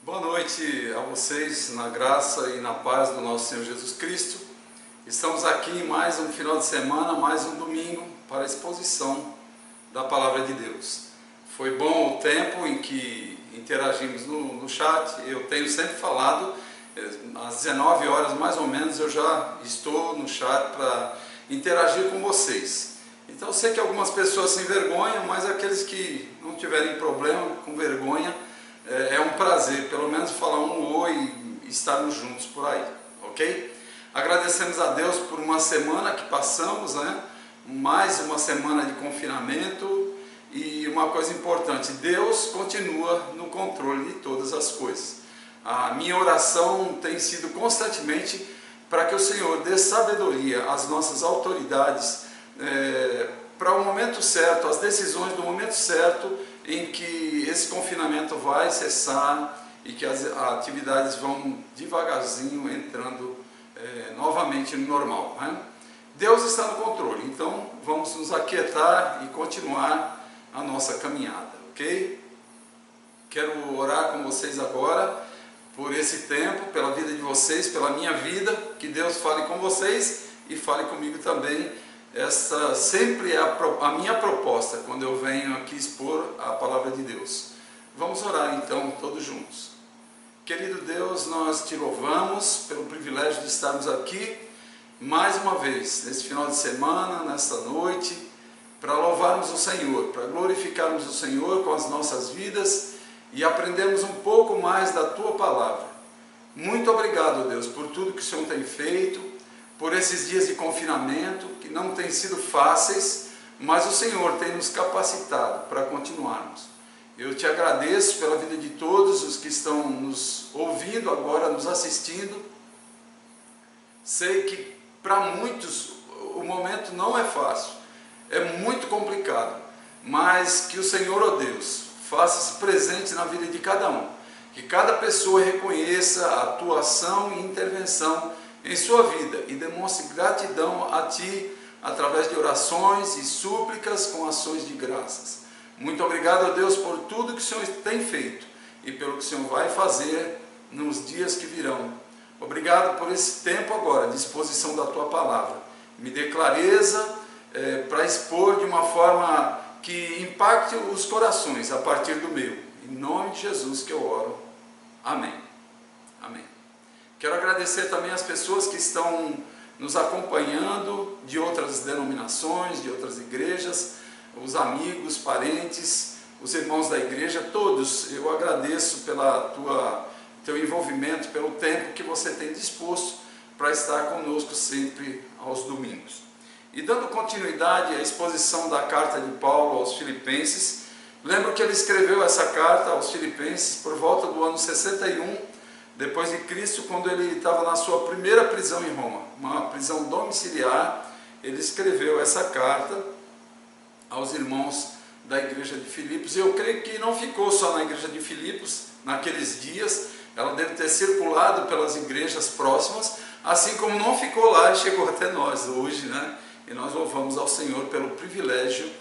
Boa noite a vocês, na graça e na paz do nosso Senhor Jesus Cristo. Estamos aqui em mais um final de semana, mais um domingo, para a exposição da Palavra de Deus. Foi bom o tempo em que interagimos no chat. Eu tenho sempre falado, às 19 horas mais ou menos, eu já estou no chat para interagir com vocês. Então eu sei que algumas pessoas se envergonham, mas aqueles que não tiverem problema com vergonha, é um prazer, pelo menos falar um oi e estarmos juntos por aí, ok? Agradecemos a Deus por uma semana que passamos, né? Mais uma semana de confinamento, e uma coisa importante, Deus continua no controle de todas as coisas. A minha oração tem sido constantemente para que o Senhor dê sabedoria às nossas autoridades, para o momento certo, as decisões do momento certo, em que esse confinamento vai cessar e que as atividades vão devagarzinho entrando novamente no normal, né? Deus está no controle, então vamos nos aquietar e continuar a nossa caminhada, ok? Quero orar com vocês agora por esse tempo, pela vida de vocês, pela minha vida, que Deus fale com vocês e fale comigo também. Essa sempre é a minha proposta quando eu venho aqui expor a palavra de Deus. Vamos orar então todos juntos. Querido Deus, nós te louvamos pelo privilégio de estarmos aqui mais uma vez, nesse final de semana, nesta noite, para louvarmos o Senhor, para glorificarmos o Senhor com as nossas vidas e aprendermos um pouco mais da tua palavra. Muito obrigado, Deus, por tudo que o Senhor tem feito, por esses dias de confinamento, que não têm sido fáceis, mas o Senhor tem nos capacitado para continuarmos. Eu te agradeço pela vida de todos os que estão nos ouvindo agora, nos assistindo. Sei que para muitos o momento não é fácil, é muito complicado, mas que o Senhor, ó Deus, faça-se presente na vida de cada um, que cada pessoa reconheça a tua ação e intervenção em sua vida e demonstre gratidão a Ti através de orações e súplicas com ações de graças. Muito obrigado a Deus por tudo que o Senhor tem feito e pelo que o Senhor vai fazer nos dias que virão. Obrigado por esse tempo agora de exposição da Tua palavra. Me dê clareza para expor de uma forma que impacte os corações a partir do meu. Em nome de Jesus que eu oro. Amém. Amém. Quero agradecer também as pessoas que estão nos acompanhando de outras denominações, de outras igrejas, os amigos, parentes, os irmãos da igreja, todos. Eu agradeço pela teu envolvimento, pelo tempo que você tem disposto para estar conosco sempre aos domingos. E dando continuidade à exposição da carta de Paulo aos Filipenses, lembro que ele escreveu essa carta aos Filipenses por volta do ano 61, depois de Cristo, quando ele estava na sua primeira prisão em Roma, uma prisão domiciliar. Ele escreveu essa carta aos irmãos da igreja de Filipos, e eu creio que não ficou só na igreja de Filipos naqueles dias, ela deve ter circulado pelas igrejas próximas, assim como não ficou lá e chegou até nós hoje, né? E nós louvamos ao Senhor pelo privilégio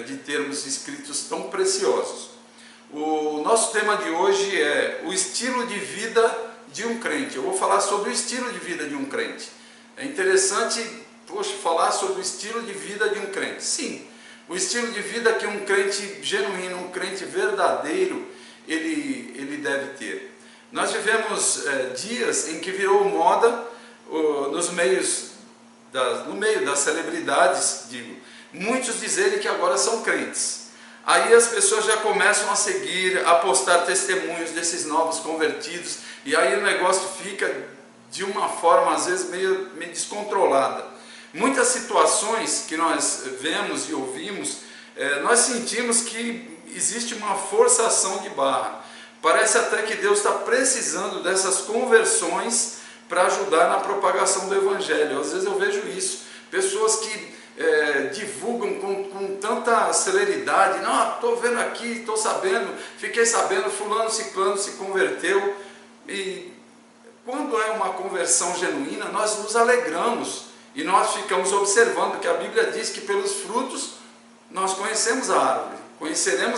de termos escritos tão preciosos. O nosso tema de hoje é o estilo de vida de um crente. Eu vou falar sobre o estilo de vida de um crente. É interessante, falar sobre o estilo de vida de um crente. Sim, o estilo de vida que um crente genuíno, um crente verdadeiro, ele deve ter. Nós vivemos dias em que virou moda, no meio das celebridades, muitos dizerem que agora são crentes. Aí as pessoas já começam a seguir, a postar testemunhos desses novos convertidos, e aí o negócio fica de uma forma às vezes meio descontrolada. Muitas situações que nós vemos e ouvimos, nós sentimos que existe uma forçação de barra. Parece até que Deus está precisando dessas conversões para ajudar na propagação do Evangelho. Às vezes eu vejo isso, pessoas que divulgam com tanta celeridade. Não, estou vendo aqui, estou sabendo, fiquei sabendo, fulano, ciclano se converteu. E quando é uma conversão genuína, nós nos alegramos e nós ficamos observando, porque a Bíblia diz que pelos frutos nós conheceremos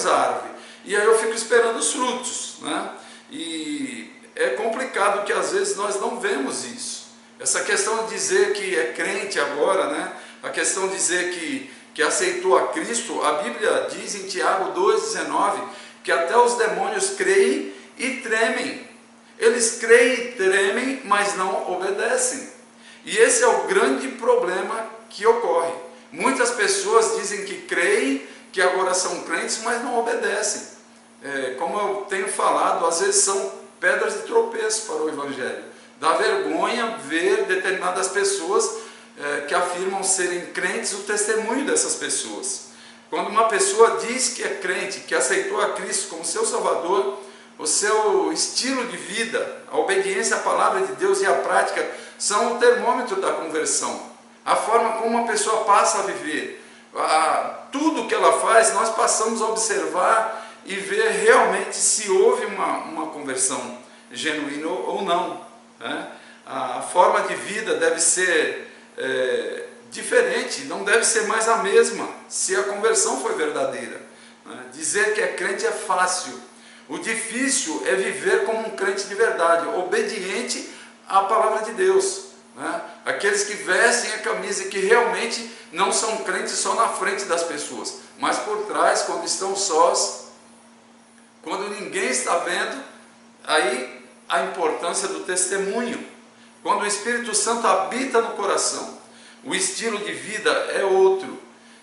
a árvore. E aí eu fico esperando os frutos, né? E é complicado que às vezes nós não vemos isso. Essa questão de dizer que é crente agora, né? A questão de dizer que aceitou a Cristo, a Bíblia diz em Tiago 2,19 que até os demônios creem e tremem. Eles creem e tremem, mas não obedecem. E esse é o grande problema que ocorre. Muitas pessoas dizem que creem, que agora são crentes, mas não obedecem. Como eu tenho falado, às vezes são pedras de tropeço para o Evangelho. Dá vergonha ver determinadas pessoas que afirmam serem crentes, o testemunho dessas pessoas. Quando uma pessoa diz que é crente, que aceitou a Cristo como seu Salvador, o seu estilo de vida, a obediência à palavra de Deus e a prática são o termômetro da conversão. A forma como uma pessoa passa a viver, tudo que ela faz, nós passamos a observar e ver realmente se houve uma conversão genuína ou não, né? A forma de vida deve ser diferente, não deve ser mais a mesma se a conversão foi verdadeira, né? Dizer que é crente é fácil, o difícil é viver como um crente de verdade, obediente à palavra de Deus, né? Aqueles que vestem a camisa e que realmente não são crentes só na frente das pessoas, mas por trás, quando estão sós, quando ninguém está vendo, aí a importância do testemunho. Quando o Espírito Santo habita no coração, o estilo de vida é outro.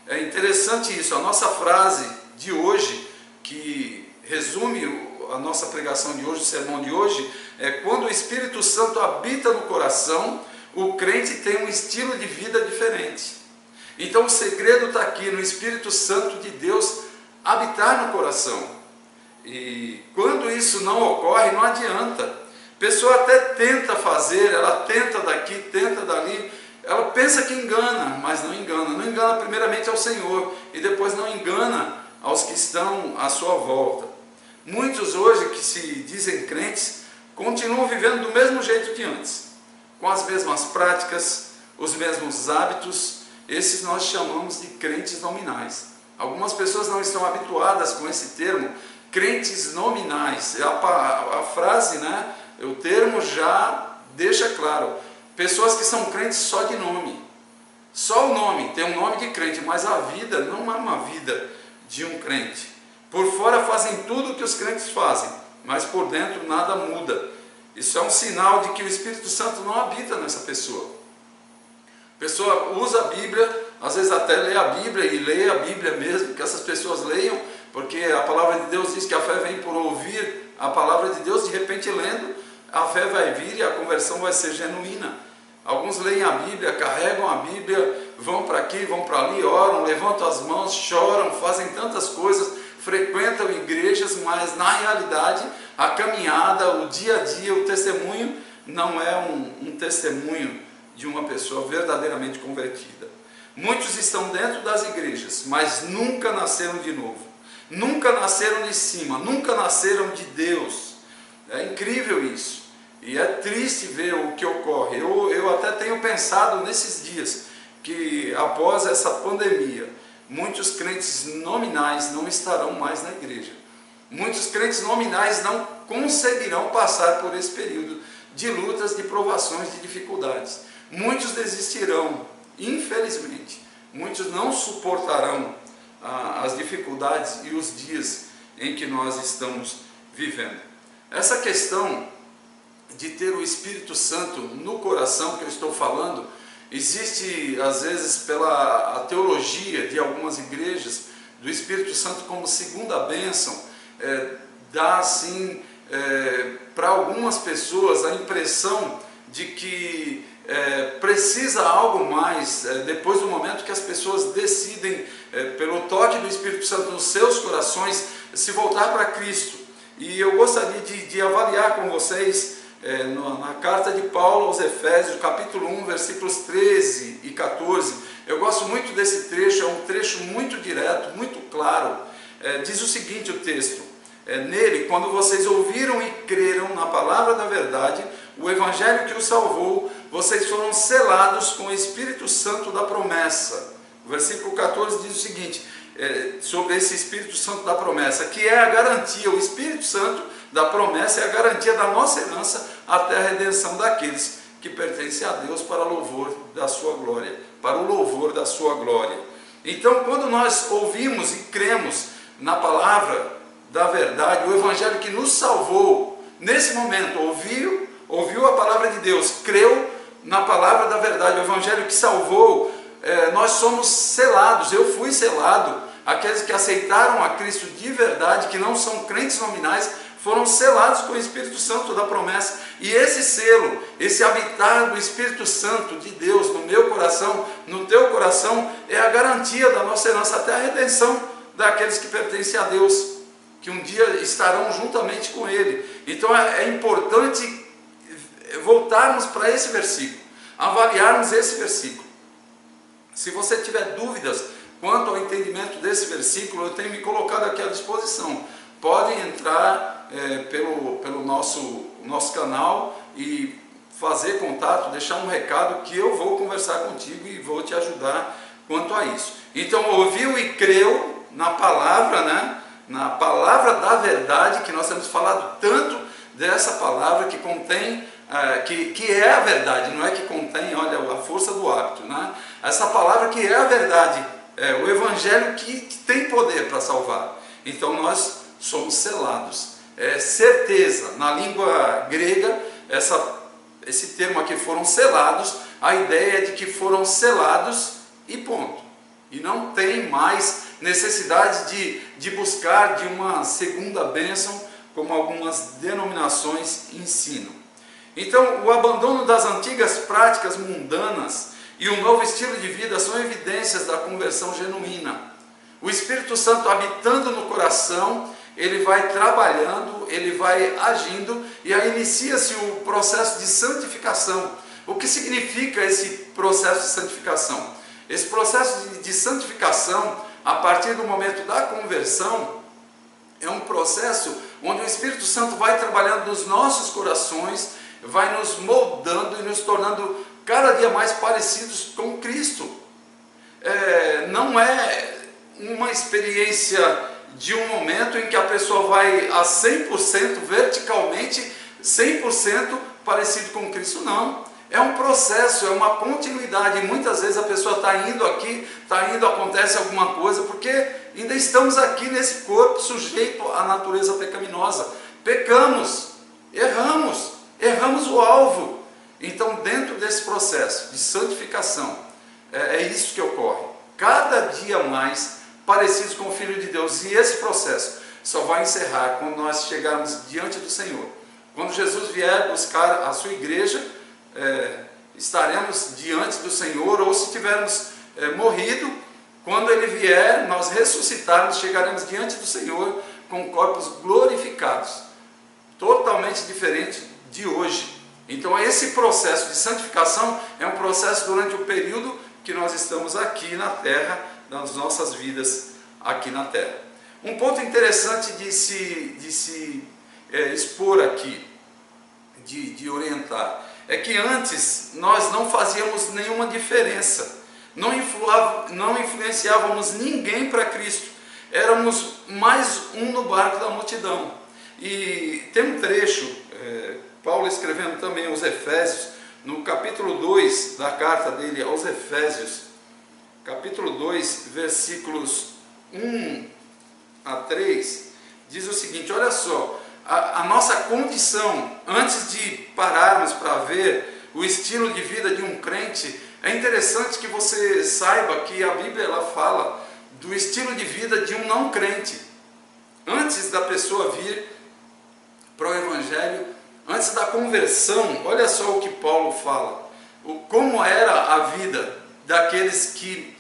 É interessante isso. A nossa frase de hoje, que resume a nossa pregação de hoje, o sermão de hoje, é: quando o Espírito Santo habita no coração, o crente tem um estilo de vida diferente. Então o segredo está aqui no Espírito Santo de Deus habitar no coração. E quando isso não ocorre, não adianta. A pessoa até tenta fazer, ela tenta daqui, tenta dali, ela pensa que engana, mas não engana. Não engana primeiramente ao Senhor e depois não engana aos que estão à sua volta. Muitos hoje que se dizem crentes continuam vivendo do mesmo jeito que antes, com as mesmas práticas, os mesmos hábitos. Esses nós chamamos de crentes nominais. Algumas pessoas não estão habituadas com esse termo, crentes nominais. A frase, né? O termo já deixa claro. Pessoas que são crentes só de nome. Só o nome, tem um nome de crente, mas a vida não é uma vida de um crente. Por fora fazem tudo o que os crentes fazem, mas por dentro nada muda. Isso é um sinal de que o Espírito Santo não habita nessa pessoa. A pessoa usa a Bíblia, às vezes até lê a Bíblia e lê a Bíblia mesmo, que essas pessoas leiam, porque a palavra de Deus diz que a fé vem por ouvir a palavra de Deus. De repente, lendo, a fé vai vir e a conversão vai ser genuína. Alguns leem a Bíblia, carregam a Bíblia, vão para aqui, vão para ali, oram, levantam as mãos, choram, fazem tantas coisas, frequentam igrejas, mas na realidade a caminhada, o dia a dia, o testemunho não é um testemunho de uma pessoa verdadeiramente convertida. Muitos estão dentro das igrejas, mas nunca nasceram de novo, nunca nasceram de cima, nunca nasceram de Deus. É incrível isso. E é triste ver o que ocorre. Eu até tenho pensado nesses dias que após essa pandemia, muitos crentes nominais não estarão mais na igreja. Muitos crentes nominais não conseguirão passar por esse período de lutas, de provações, de dificuldades. Muitos desistirão, infelizmente. Muitos não suportarão as dificuldades e os dias em que nós estamos vivendo. Essa questão de ter o Espírito Santo no coração que eu estou falando, existe às vezes pela teologia de algumas igrejas, do Espírito Santo como segunda bênção, dá assim para algumas pessoas a impressão de que precisa algo mais, depois do momento que as pessoas decidem, pelo toque do Espírito Santo nos seus corações, se voltar para Cristo. E eu gostaria de avaliar com vocês, na carta de Paulo aos Efésios, capítulo 1, versículos 13 e 14, eu gosto muito desse trecho, é um trecho muito direto, muito claro. Diz o seguinte o texto: nele, quando vocês ouviram e creram na palavra da verdade, o evangelho que os salvou, vocês foram selados com o Espírito Santo da promessa. O versículo 14 diz o seguinte, sobre esse Espírito Santo da promessa, que é a garantia, o Espírito Santo da promessa, é a garantia da nossa herança até a redenção daqueles que pertencem a Deus para louvor da sua glória, para o louvor da sua glória. Então, quando nós ouvimos e cremos na palavra da verdade, o evangelho que nos salvou, nesse momento, ouviu a palavra de Deus, creu na palavra da verdade, o evangelho que salvou, nós somos selados, eu fui selado, aqueles que aceitaram a Cristo de verdade, que não são crentes nominais, foram selados com o Espírito Santo da promessa, e esse selo, esse habitar do Espírito Santo de Deus no meu coração, no teu coração, é a garantia da nossa herança até a redenção daqueles que pertencem a Deus, que um dia estarão juntamente com Ele. Então é importante voltarmos para esse versículo, avaliarmos esse versículo. Se você tiver dúvidas quanto ao entendimento desse versículo, eu tenho me colocado aqui à disposição. Pode entrar pelo nosso canal e fazer contato, deixar um recado que eu vou conversar contigo e vou te ajudar quanto a isso. Então, ouviu e creu na palavra, né? Na palavra da verdade, que nós temos falado tanto dessa palavra que contém, que é a verdade, não é que contém, olha, a força do hábito, né? Essa palavra que é a verdade, o evangelho que tem poder para salvar. Então nós somos selados, certeza, na língua grega, esse termo aqui, foram selados, a ideia é de que foram selados e ponto, e não tem mais necessidade de buscar de uma segunda bênção, como algumas denominações ensinam. Então, o abandono das antigas práticas mundanas e um novo estilo de vida são evidências da conversão genuína. O Espírito Santo habitando no coração, ele vai trabalhando, ele vai agindo, e aí inicia-se o processo de santificação. O que significa esse processo de santificação? Esse processo de santificação, a partir do momento da conversão, é um processo onde o Espírito Santo vai trabalhando nos nossos corações, vai nos moldando e nos tornando cada dia mais parecidos com Cristo. Não é uma experiência de um momento em que a pessoa vai a 100% verticalmente, 100% parecido com Cristo, não. É um processo, é uma continuidade. Muitas vezes a pessoa está indo aqui, acontece alguma coisa, porque ainda estamos aqui nesse corpo sujeito à natureza pecaminosa. Pecamos, erramos o alvo. Então, dentro desse processo de santificação, é isso que ocorre. Cada dia mais parecidos com o Filho de Deus. E esse processo só vai encerrar quando nós chegarmos diante do Senhor. Quando Jesus vier buscar a sua igreja, estaremos diante do Senhor, ou se tivermos morrido, quando Ele vier, nós ressuscitarmos, chegaremos diante do Senhor com corpos glorificados, totalmente diferente de hoje. Então esse processo de santificação é um processo durante o período que nós estamos aqui na terra, nas nossas vidas aqui na terra. Um ponto interessante de se expor aqui, de orientar, é que antes nós não fazíamos nenhuma diferença, não influenciávamos ninguém para Cristo, éramos mais um no barco da multidão. E tem um trecho, Paulo escrevendo também aos Efésios, no capítulo 2 da carta dele aos Efésios, capítulo 2, versículos 1 a 3, diz o seguinte: olha só, a nossa condição, antes de pararmos para ver o estilo de vida de um crente, é interessante que você saiba que a Bíblia ela fala do estilo de vida de um não crente. Antes da pessoa vir para o Evangelho, antes da conversão, olha só o que Paulo fala, como era a vida daqueles que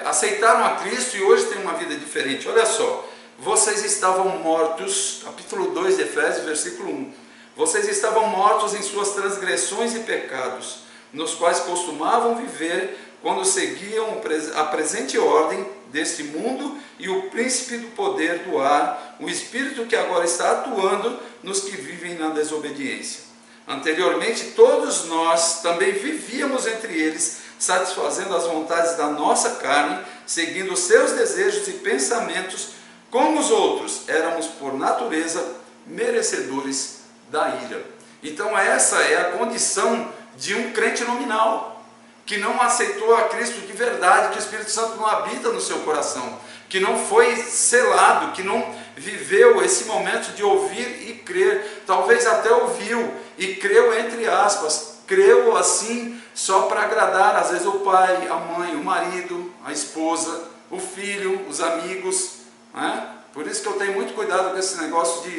aceitaram a Cristo e hoje têm uma vida diferente. Olha só, vocês estavam mortos, capítulo 2 de Efésios, versículo 1, vocês estavam mortos em suas transgressões e pecados, nos quais costumavam viver quando seguiam a presente ordem deste mundo e o príncipe do poder do ar, o espírito que agora está atuando nos que vivem na desobediência. Anteriormente, todos nós também vivíamos entre eles, satisfazendo as vontades da nossa carne, seguindo os seus desejos e pensamentos. Como os outros, éramos por natureza merecedores da ira. Então essa é a condição de um crente nominal, que não aceitou a Cristo de verdade, que o Espírito Santo não habita no seu coração, que não foi selado, que não viveu esse momento de ouvir e crer, talvez até ouviu e creu entre aspas, creu assim só para agradar, às vezes o pai, a mãe, o marido, a esposa, o filho, os amigos, né? Por isso que eu tenho muito cuidado com esse negócio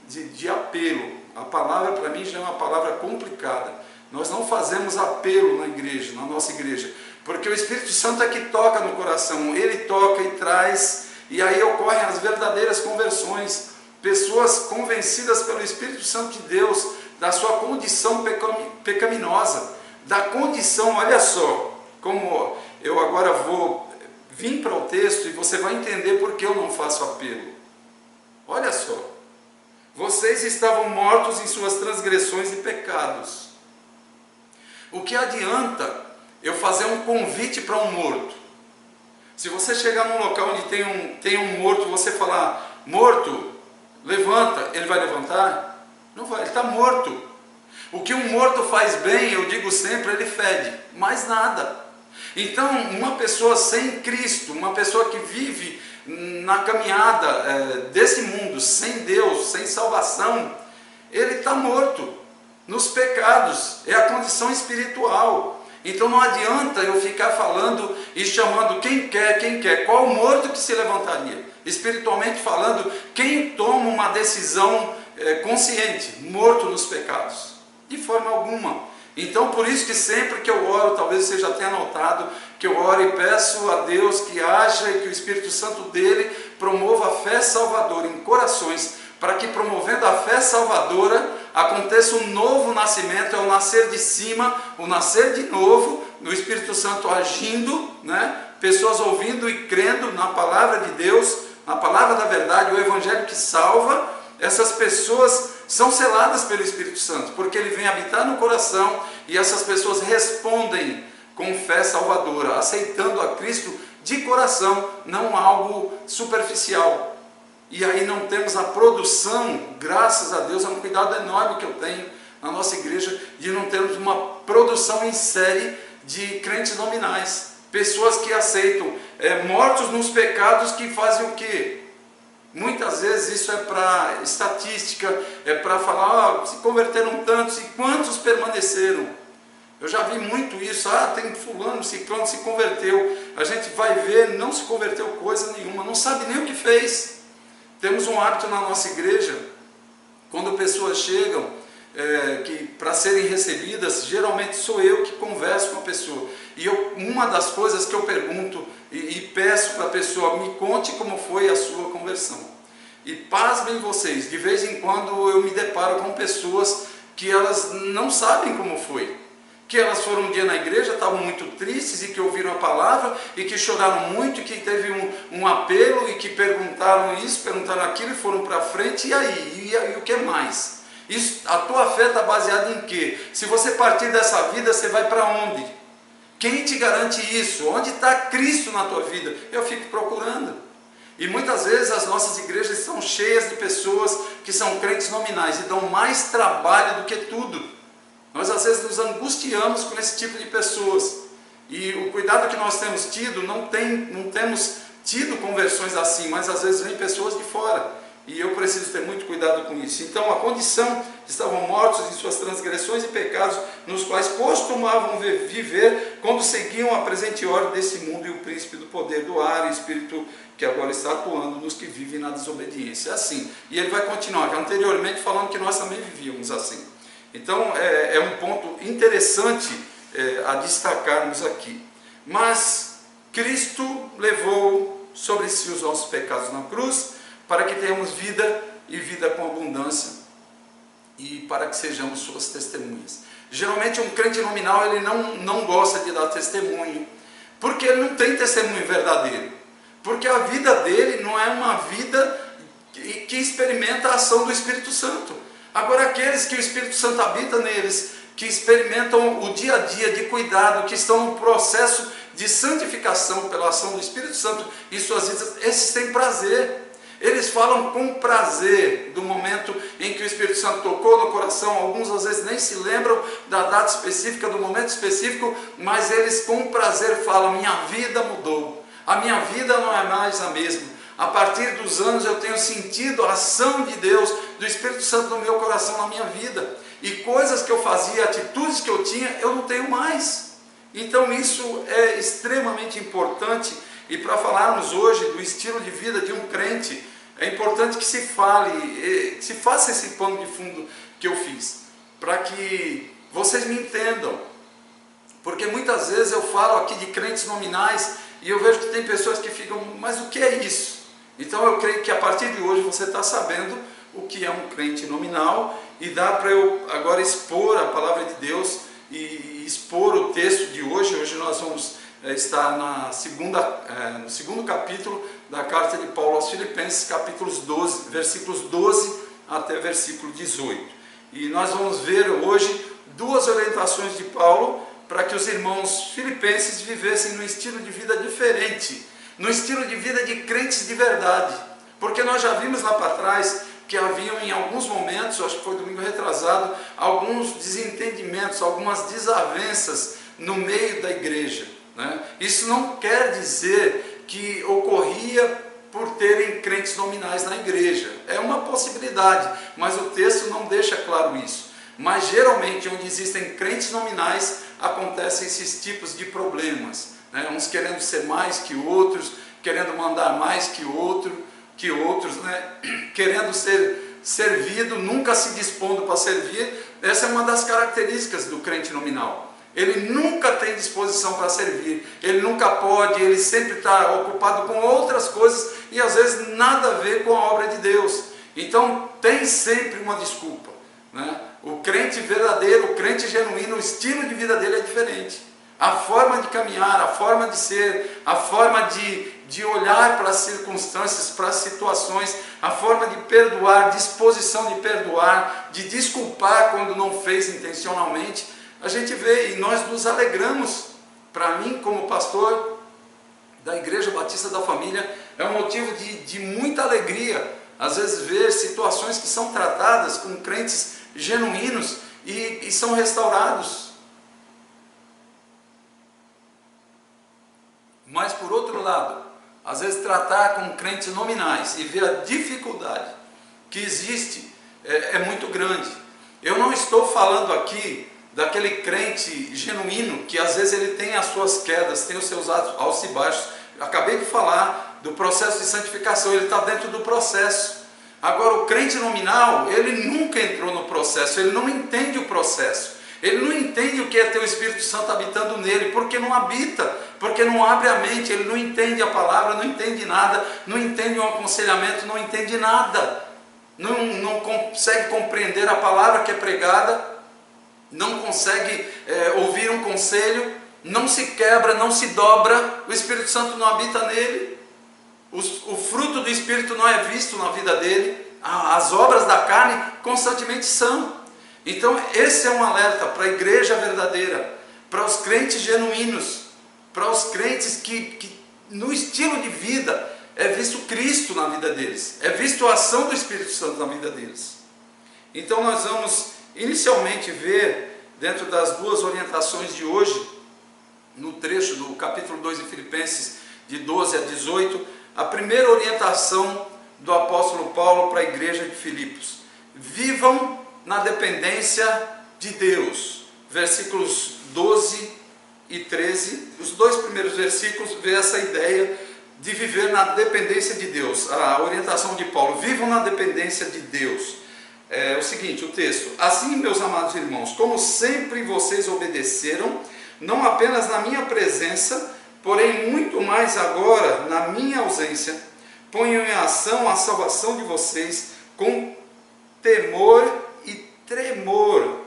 de apelo. A palavra para mim já é uma palavra complicada. Nós não fazemos apelo na igreja, na nossa igreja, porque o Espírito Santo é que toca no coração, ele toca e traz, e aí ocorrem as verdadeiras conversões, pessoas convencidas pelo Espírito Santo de Deus, da sua condição pecaminosa, da condição, olha só, como eu agora vou vir para o texto e você vai entender por que eu não faço apelo. Olha só, vocês estavam mortos em suas transgressões e pecados. O que adianta eu fazer um convite para um morto? Se você chegar num local onde tem um morto, você falar, morto, levanta, ele vai levantar? Não vai, ele está morto. O que um morto faz bem, eu digo sempre, ele fede, mais nada. Então, uma pessoa sem Cristo, uma pessoa que vive na caminhada desse mundo, sem Deus, sem salvação, ele está morto nos pecados, é a condição espiritual. Então não adianta eu ficar falando e chamando quem quer, qual morto que se levantaria? Espiritualmente falando, quem toma uma decisão consciente, morto nos pecados? De forma alguma. Então por isso que sempre que eu oro, talvez você já tenha notado, que eu oro e peço a Deus que haja e que o Espírito Santo dele promova a fé salvadora em corações, para que promovendo a fé salvadora, aconteça um novo nascimento, é o nascer de cima, o nascer de novo, o Espírito Santo agindo, né? Pessoas ouvindo e crendo na palavra de Deus, na palavra da verdade, o Evangelho que salva. Essas pessoas são seladas pelo Espírito Santo, porque ele vem habitar no coração e essas pessoas respondem com fé salvadora, aceitando a Cristo de coração, não algo superficial. E aí não temos a produção, graças a Deus, é um cuidado enorme que eu tenho na nossa igreja, de não termos uma produção em série de crentes nominais, pessoas que aceitam mortos nos pecados, que fazem o quê? Muitas vezes isso é para estatística, é para falar, se converteram tantos e quantos permaneceram. Eu já vi muito isso, tem fulano, ciclano se converteu, a gente vai ver, não se converteu coisa nenhuma, não sabe nem o que fez. Temos um hábito na nossa igreja, quando pessoas chegam que para serem recebidas, geralmente sou eu que converso com a pessoa. E uma das coisas que eu pergunto e peço para a pessoa, me conte como foi a sua conversão. E pasmem vocês, de vez em quando eu me deparo com pessoas que elas não sabem como foi. Que elas foram um dia na igreja, estavam muito tristes e que ouviram a palavra e que choraram muito, e que teve um apelo e que perguntaram isso, perguntaram aquilo e foram para frente. E aí? E aí o que mais? Isso, a tua fé está baseada em quê? Se você partir dessa vida, você vai para onde? Quem te garante isso? Onde está Cristo na tua vida? Eu fico procurando. E muitas vezes as nossas igrejas estão cheias de pessoas que são crentes nominais e dão mais trabalho do que tudo. Nós às vezes nos angustiamos com esse tipo de pessoas. E o cuidado que nós temos tido, não temos tido conversões assim, mas às vezes vem pessoas de fora. E eu preciso ter muito cuidado com isso. Então a condição, estavam mortos em suas transgressões e pecados, nos quais costumavam viver quando seguiam a presente ordem desse mundo e o príncipe do poder do ar, e o espírito que agora está atuando nos que vivem na desobediência. É assim. E ele vai continuar, anteriormente falando que nós também vivíamos assim. Então é um ponto interessante a destacarmos aqui. Mas Cristo levou sobre si os nossos pecados na cruz, para que tenhamos vida e vida com abundância, e para que sejamos suas testemunhas. Geralmente um crente nominal ele não gosta de dar testemunho, porque ele não tem testemunho verdadeiro, porque a vida dele não é uma vida que experimenta a ação do Espírito Santo. Agora aqueles que o Espírito Santo habita neles, que experimentam o dia a dia de cuidado, que estão no processo de santificação pela ação do Espírito Santo em suas vidas, esses têm prazer. Eles falam com prazer do momento Espírito Santo tocou no coração, alguns às vezes nem se lembram da data específica, do momento específico, mas eles com prazer falam: minha vida mudou, a minha vida não é mais a mesma. A partir dos anos eu tenho sentido a ação de Deus, do Espírito Santo no meu coração, na minha vida. E coisas que eu fazia, atitudes que eu tinha, eu não tenho mais. Então isso é extremamente importante. E para falarmos hoje do estilo de vida de um crente, é importante que se fale, se faça esse pano de fundo que eu fiz, para que vocês me entendam. Porque muitas vezes eu falo aqui de crentes nominais e eu vejo que tem pessoas que ficam: mas o que é isso? Então eu creio que a partir de hoje você está sabendo o que é um crente nominal, e dá para eu agora expor a palavra de Deus e expor o texto de hoje. Hoje nós vamos estar no segundo capítulo da carta de Paulo aos Filipenses, capítulos 12, versículos 12 até versículo 18. E nós vamos ver hoje duas orientações de Paulo para que os irmãos filipenses vivessem num estilo de vida diferente, no estilo de vida de crentes de verdade. Porque nós já vimos lá para trás que haviam em alguns momentos, acho que foi domingo retrasado, alguns desentendimentos, algumas desavenças no meio da igreja, né? Isso não quer dizer que ocorria por terem crentes nominais na igreja. É uma possibilidade, mas o texto não deixa claro isso. Mas geralmente onde existem crentes nominais acontecem esses tipos de problemas, né? Uns querendo ser mais que outros, querendo mandar mais que outros, né? Querendo ser servido, nunca se dispondo para servir. Essa é uma das características do crente nominal. Ele nunca tem disposição para servir, ele nunca pode, ele sempre está ocupado com outras coisas e às vezes nada a ver com a obra de Deus. Então tem sempre uma desculpa, né? O crente verdadeiro, o crente genuíno, o estilo de vida dele é diferente. A forma de caminhar, a forma de ser, a forma de olhar para as circunstâncias, para as situações, a forma de perdoar, disposição de perdoar, de desculpar quando não fez intencionalmente, a gente vê e nós nos alegramos. Para mim, como pastor da Igreja Batista da Família, é um motivo de muita alegria, às vezes, ver situações que são tratadas com crentes genuínos e são restaurados. Mas por outro lado, às vezes tratar com crentes nominais e ver a dificuldade que existe é muito grande. Eu não estou falando aqui daquele crente genuíno que às vezes ele tem as suas quedas, tem os seus altos e baixos. Eu acabei de falar do processo de santificação, ele está dentro do processo. Agora o crente nominal, ele nunca entrou no processo, ele não entende o processo. Ele não entende o que é ter o Espírito Santo habitando nele, porque não habita, porque não abre a mente, ele não entende a palavra, não entende nada, não entende o aconselhamento, não entende nada, não consegue compreender a palavra que é pregada, não consegue ouvir um conselho, não se quebra, não se dobra, o Espírito Santo não habita nele, o fruto do Espírito não é visto na vida dele, as obras da carne constantemente são. Então esse é um alerta para a igreja verdadeira, para os crentes genuínos, para os crentes que no estilo de vida é visto Cristo na vida deles, é visto a ação do Espírito Santo na vida deles. Então nós vamos inicialmente ver, dentro das duas orientações de hoje, no trecho do capítulo 2 de Filipenses, de 12 a 18, a primeira orientação do apóstolo Paulo para a igreja de Filipos: vivam na dependência de Deus. Versículos 12 e 13, os dois primeiros versículos vê essa ideia de viver na dependência de Deus. A orientação de Paulo: vivam na dependência de Deus. É o seguinte, o texto: assim, meus amados irmãos, como sempre vocês obedeceram, não apenas na minha presença, porém muito mais agora na minha ausência, ponham em ação a salvação de vocês com temor e tremor,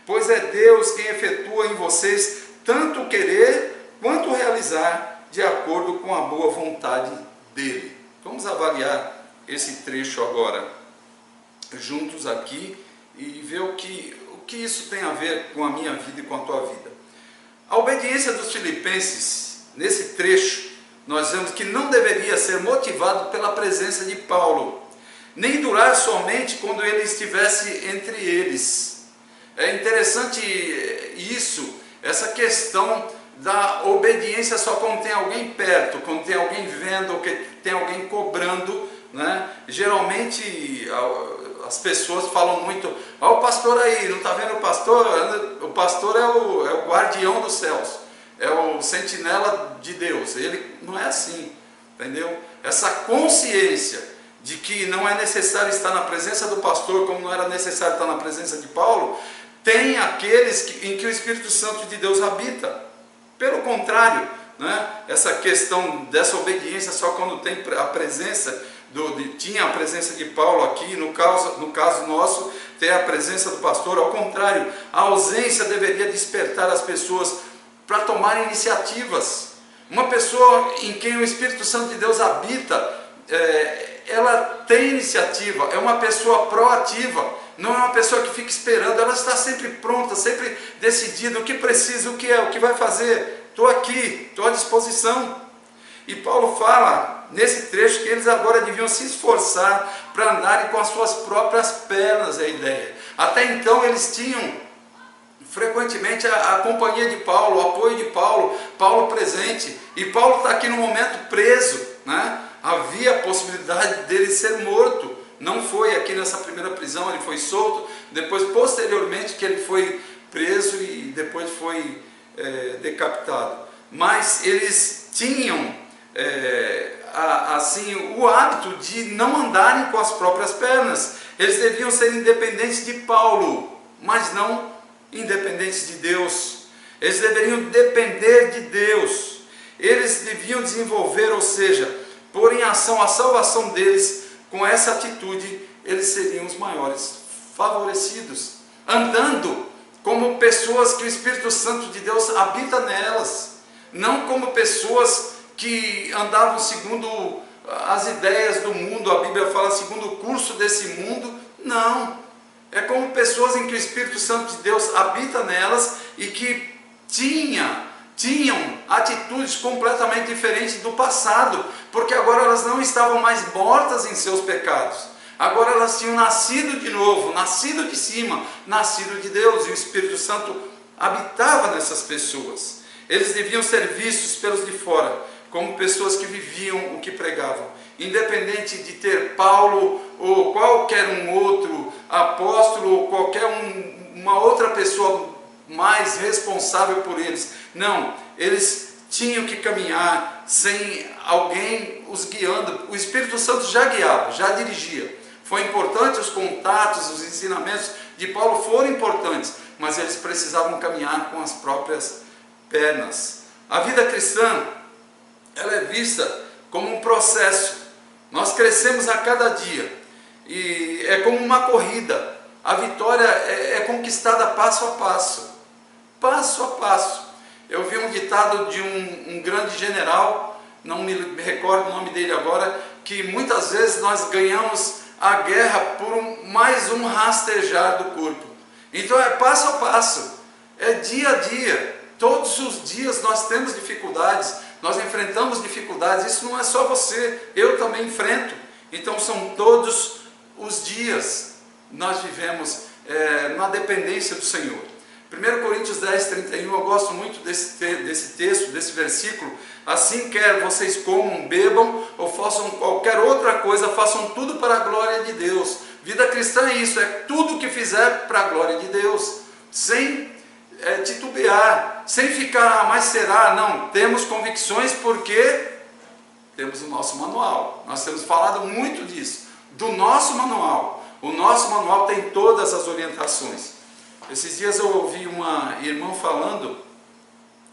pois é Deus quem efetua em vocês tanto querer quanto realizar, de acordo com a boa vontade dele. Vamos avaliar esse trecho agora juntos aqui e ver o que isso tem a ver com a minha vida e com a tua vida. A obediência dos filipenses, nesse trecho, nós vemos que não deveria ser motivado pela presença de Paulo, nem durar somente quando eles estivesse entre eles. É interessante isso, essa questão da obediência só quando tem alguém perto, quando tem alguém vendo, ou que tem alguém cobrando, né? Geralmente as pessoas falam muito: ó, o pastor aí, não está vendo o pastor? O pastor é o guardião dos céus, é o sentinela de Deus. Ele não é assim, entendeu? Essa consciência de que não é necessário estar na presença do pastor, como não era necessário estar na presença de Paulo, tem aqueles em que o Espírito Santo de Deus habita. Pelo contrário, né? Essa questão dessa obediência só quando tem a presença, tinha a presença de Paulo aqui, no caso nosso, tem a presença do pastor. Ao contrário, a ausência deveria despertar as pessoas para tomarem iniciativas. Uma pessoa em quem o Espírito Santo de Deus habita, ela tem iniciativa, é uma pessoa proativa. Não é uma pessoa que fica esperando, ela está sempre pronta, sempre decidida, o que precisa, o que vai fazer. Estou aqui, estou à disposição. E Paulo fala nesse trecho que eles agora deviam se esforçar para andarem com as suas próprias pernas, é a ideia. Até então eles tinham frequentemente a companhia de Paulo, o apoio de Paulo, Paulo presente. E Paulo está aqui no momento preso, né? Havia a possibilidade dele ser morto. Não foi aqui nessa primeira prisão, ele foi solto, depois posteriormente que ele foi preso e depois foi decapitado. Mas eles tinham assim o hábito de não andarem com as próprias pernas. Eles deviam ser independentes de Paulo, mas não independentes de Deus. Eles deveriam depender de Deus. Eles deviam desenvolver, ou seja, pôr em ação a salvação deles. Com essa atitude, eles seriam os maiores favorecidos, andando como pessoas que o Espírito Santo de Deus habita nelas, não como pessoas que andavam segundo as ideias do mundo. A Bíblia fala segundo o curso desse mundo. Não, é como pessoas em que o Espírito Santo de Deus habita nelas e que tinham atitudes completamente diferentes do passado, porque agora elas não estavam mais mortas em seus pecados, agora elas tinham nascido de novo, nascido de cima, nascido de Deus, e o Espírito Santo habitava nessas pessoas. Eles deviam ser vistos pelos de fora como pessoas que viviam o que pregavam, independente de ter Paulo ou qualquer um outro apóstolo ou qualquer uma outra pessoa mais responsável por eles. Não, eles tinham que caminhar sem alguém os guiando. O Espírito Santo já guiava, já dirigia. Foi importante os contatos, os ensinamentos de Paulo foram importantes, mas eles precisavam caminhar com as próprias pernas. A vida cristã, ela é vista como um processo. Nós crescemos a cada dia e é como uma corrida. A vitória é conquistada passo a passo. Passo a passo. Eu vi um ditado de um grande general, não me recordo o nome dele agora, que muitas vezes nós ganhamos a guerra por mais um rastejar do corpo. Então é passo a passo, é dia a dia. Todos os dias nós temos dificuldades, nós enfrentamos dificuldades. Isso não é só você, eu também enfrento. Então são todos os dias nós vivemos na dependência do Senhor. 1 Coríntios 10, 31, eu gosto muito desse texto, desse versículo. Assim quer vocês comam, bebam ou façam qualquer outra coisa, façam tudo para a glória de Deus. Vida cristã é isso, é tudo o que fizer para a glória de Deus, sem titubear, sem ficar, mas será? Não, temos convicções porque temos o nosso manual. Nós temos falado muito disso, do nosso manual. O nosso manual tem todas as orientações. Esses dias eu ouvi uma irmã falando,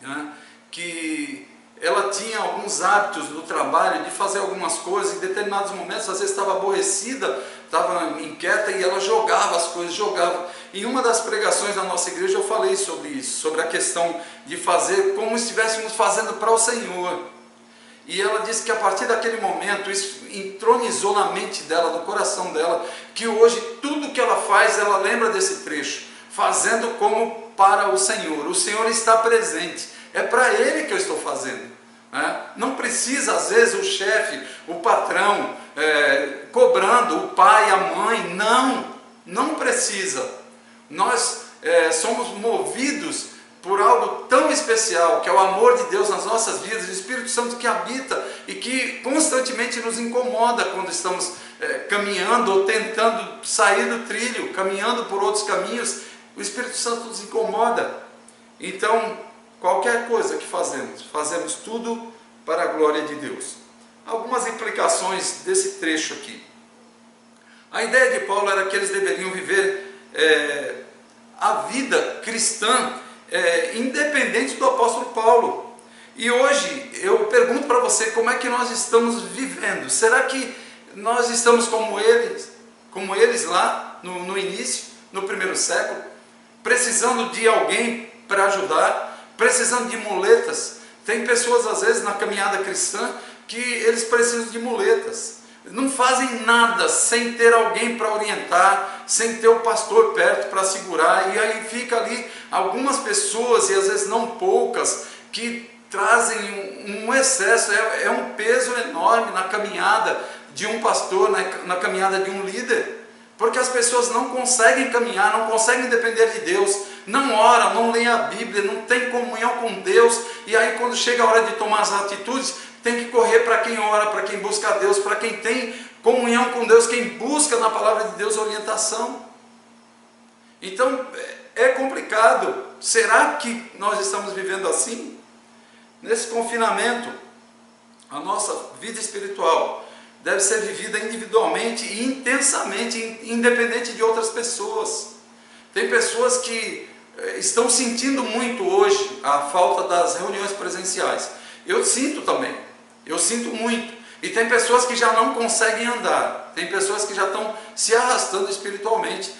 né, que ela tinha alguns hábitos no trabalho de fazer algumas coisas, em determinados momentos, às vezes estava aborrecida, estava inquieta e ela jogava as coisas, jogava. Em uma das pregações da nossa igreja eu falei sobre isso, sobre a questão de fazer como se estivéssemos fazendo para o Senhor. E ela disse que a partir daquele momento, isso entronizou na mente dela, no coração dela, que hoje tudo que ela faz, ela lembra desse trecho. Fazendo como para o Senhor. O Senhor está presente. É para Ele que eu estou fazendo. Não precisa, às vezes, o chefe, o patrão, cobrando, o pai, a mãe. Não. Não precisa. Nós somos movidos por algo tão especial, que é o amor de Deus nas nossas vidas, o Espírito Santo que habita e que constantemente nos incomoda quando estamos caminhando ou tentando sair do trilho, caminhando por outros caminhos. O Espírito Santo nos incomoda. Então, qualquer coisa que fazemos tudo para a glória de Deus. Algumas implicações desse trecho aqui. A ideia de Paulo era que eles deveriam viver a vida cristã independente do apóstolo Paulo. E hoje eu pergunto para você, como é que nós estamos vivendo? Será que nós estamos como eles lá no início, no primeiro século, precisando de alguém para ajudar, precisando de muletas? Tem pessoas às vezes na caminhada cristã que eles precisam de muletas, não fazem nada sem ter alguém para orientar, sem ter o pastor perto para segurar, e aí fica ali algumas pessoas, e às vezes não poucas, que trazem um excesso, é um peso enorme na caminhada de um pastor, na caminhada de um líder, porque as pessoas não conseguem caminhar, não conseguem depender de Deus, não oram, não leem a Bíblia, não tem comunhão com Deus, e aí quando chega a hora de tomar as atitudes, tem que correr para quem ora, para quem busca a Deus, para quem tem comunhão com Deus, quem busca na palavra de Deus orientação. Então é complicado. Será que nós estamos vivendo assim? Nesse confinamento, a nossa vida espiritual deve ser vivida individualmente e intensamente, independente de outras pessoas. Tem pessoas que estão sentindo muito hoje a falta das reuniões presenciais. Eu sinto também. Eu sinto muito. E tem pessoas que já não conseguem andar. Tem pessoas que já estão se arrastando espiritualmente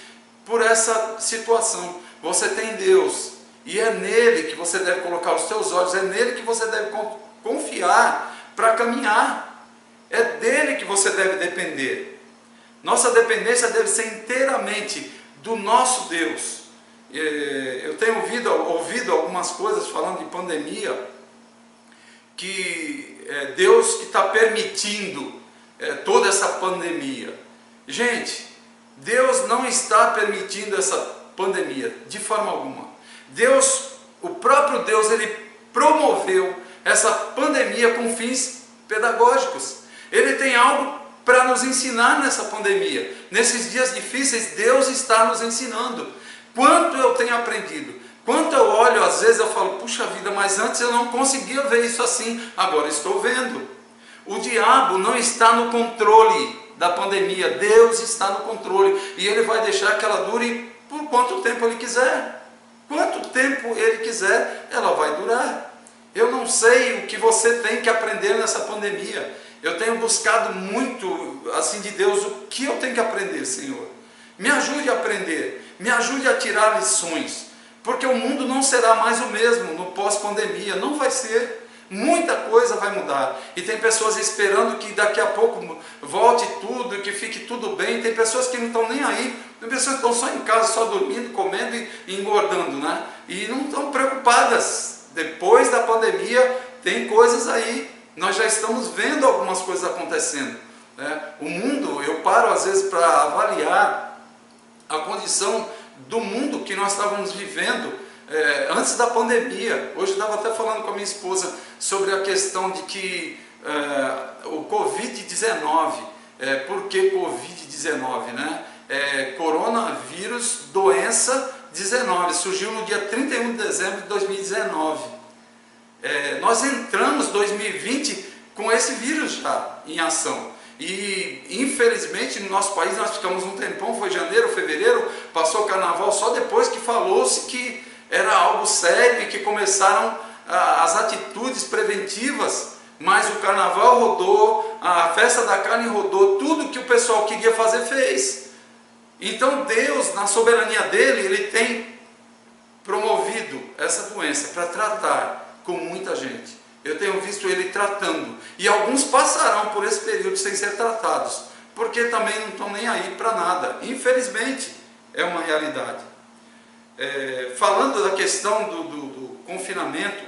por essa situação. Você tem Deus. E é nele que você deve colocar os seus olhos. É nele que você deve confiar para caminhar. É dele que você deve depender. Nossa dependência deve ser inteiramente do nosso Deus. Eu tenho ouvido algumas coisas falando de pandemia, que Deus que está permitindo toda essa pandemia. Gente, Deus não está permitindo essa pandemia de forma alguma. Deus, o próprio Deus, ele promoveu essa pandemia com fins pedagógicos. Ele tem algo para nos ensinar nessa pandemia. Nesses dias difíceis, Deus está nos ensinando. Quanto eu tenho aprendido. Quando eu olho, às vezes eu falo, puxa vida, mas antes eu não conseguia ver isso assim, agora estou vendo. O diabo não está no controle da pandemia, Deus está no controle, e Ele vai deixar que ela dure por quanto tempo Ele quiser. Quanto tempo Ele quiser, ela vai durar. Eu não sei o que você tem que aprender nessa pandemia. Eu tenho buscado muito, assim, de Deus, o que eu tenho que aprender, Senhor. Me ajude a aprender, me ajude a tirar lições. Porque o mundo não será mais o mesmo no pós-pandemia, não vai ser. Muita coisa vai mudar. E tem pessoas esperando que daqui a pouco volte tudo, que fique tudo bem. Tem pessoas que não estão nem aí. Tem pessoas que estão só em casa, só dormindo, comendo e engordando, né? E não estão preocupadas. Depois da pandemia, tem coisas aí. Nós já estamos vendo algumas coisas acontecendo, né? O mundo, eu paro às vezes para avaliar a condição do mundo que nós estávamos vivendo antes da pandemia. Hoje eu estava até falando com a minha esposa sobre a questão de que o Covid-19, por que Covid-19, né? Coronavírus, doença 19, surgiu no dia 31 de dezembro de 2019. Nós entramos em 2020 com esse vírus já em ação. E infelizmente no nosso país nós ficamos um tempão, foi janeiro, fevereiro, passou o carnaval, só depois que falou-se que era algo sério e que começaram as atitudes preventivas, mas o carnaval rodou, a festa da carne rodou, tudo que o pessoal queria fazer fez. Então Deus, na soberania dele, Ele tem promovido essa doença para tratar com muita gente. Eu tenho visto Ele tratando, e alguns passarão por esse período sem ser tratados, porque também não estão nem aí para nada. Infelizmente, é uma realidade. Falando da questão do confinamento,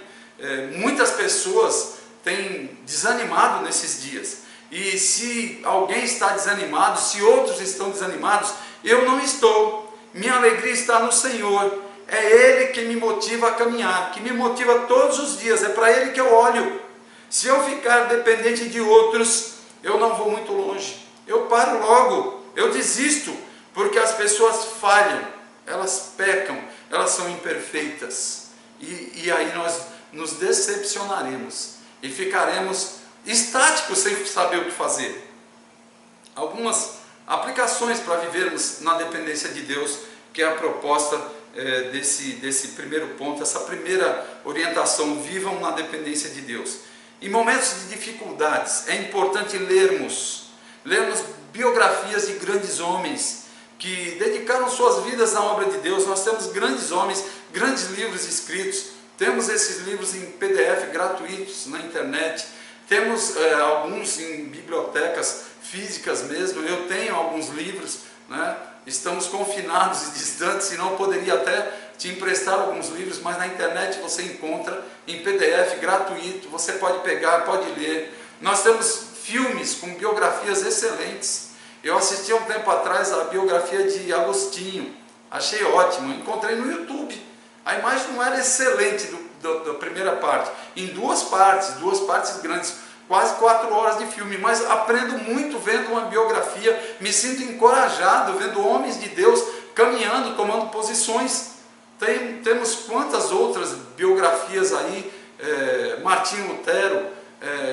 muitas pessoas têm desanimado nesses dias, e se alguém está desanimado, se outros estão desanimados, eu não estou. Minha alegria está no Senhor. É Ele que me motiva a caminhar, que me motiva todos os dias. É para Ele que eu olho. Se eu ficar dependente de outros, eu não vou muito longe. Eu paro logo, eu desisto, porque as pessoas falham, elas pecam, elas são imperfeitas. E aí nós nos decepcionaremos e ficaremos estáticos sem saber o que fazer. Algumas aplicações para vivermos na dependência de Deus, que é a proposta desse primeiro ponto, essa primeira orientação: vivam na dependência de Deus. Em momentos de dificuldades, é importante lermos biografias de grandes homens que dedicaram suas vidas na obra de Deus. Nós temos grandes homens, grandes livros escritos, temos esses livros em PDF gratuitos na internet, temos alguns em bibliotecas físicas mesmo. Eu tenho alguns livros, né? Estamos confinados e distantes, senão eu poderia até te emprestar alguns livros, mas na internet você encontra em PDF gratuito, você pode pegar, pode ler. Nós temos filmes com biografias excelentes. Eu assisti há um tempo atrás a biografia de Agostinho, achei ótimo, encontrei no YouTube. A imagem não era excelente da primeira parte, em duas partes grandes, quase 4 horas de filme, mas aprendo muito vendo uma biografia, me sinto encorajado vendo homens de Deus caminhando, tomando posições. Temos quantas outras biografias aí, Martinho Lutero,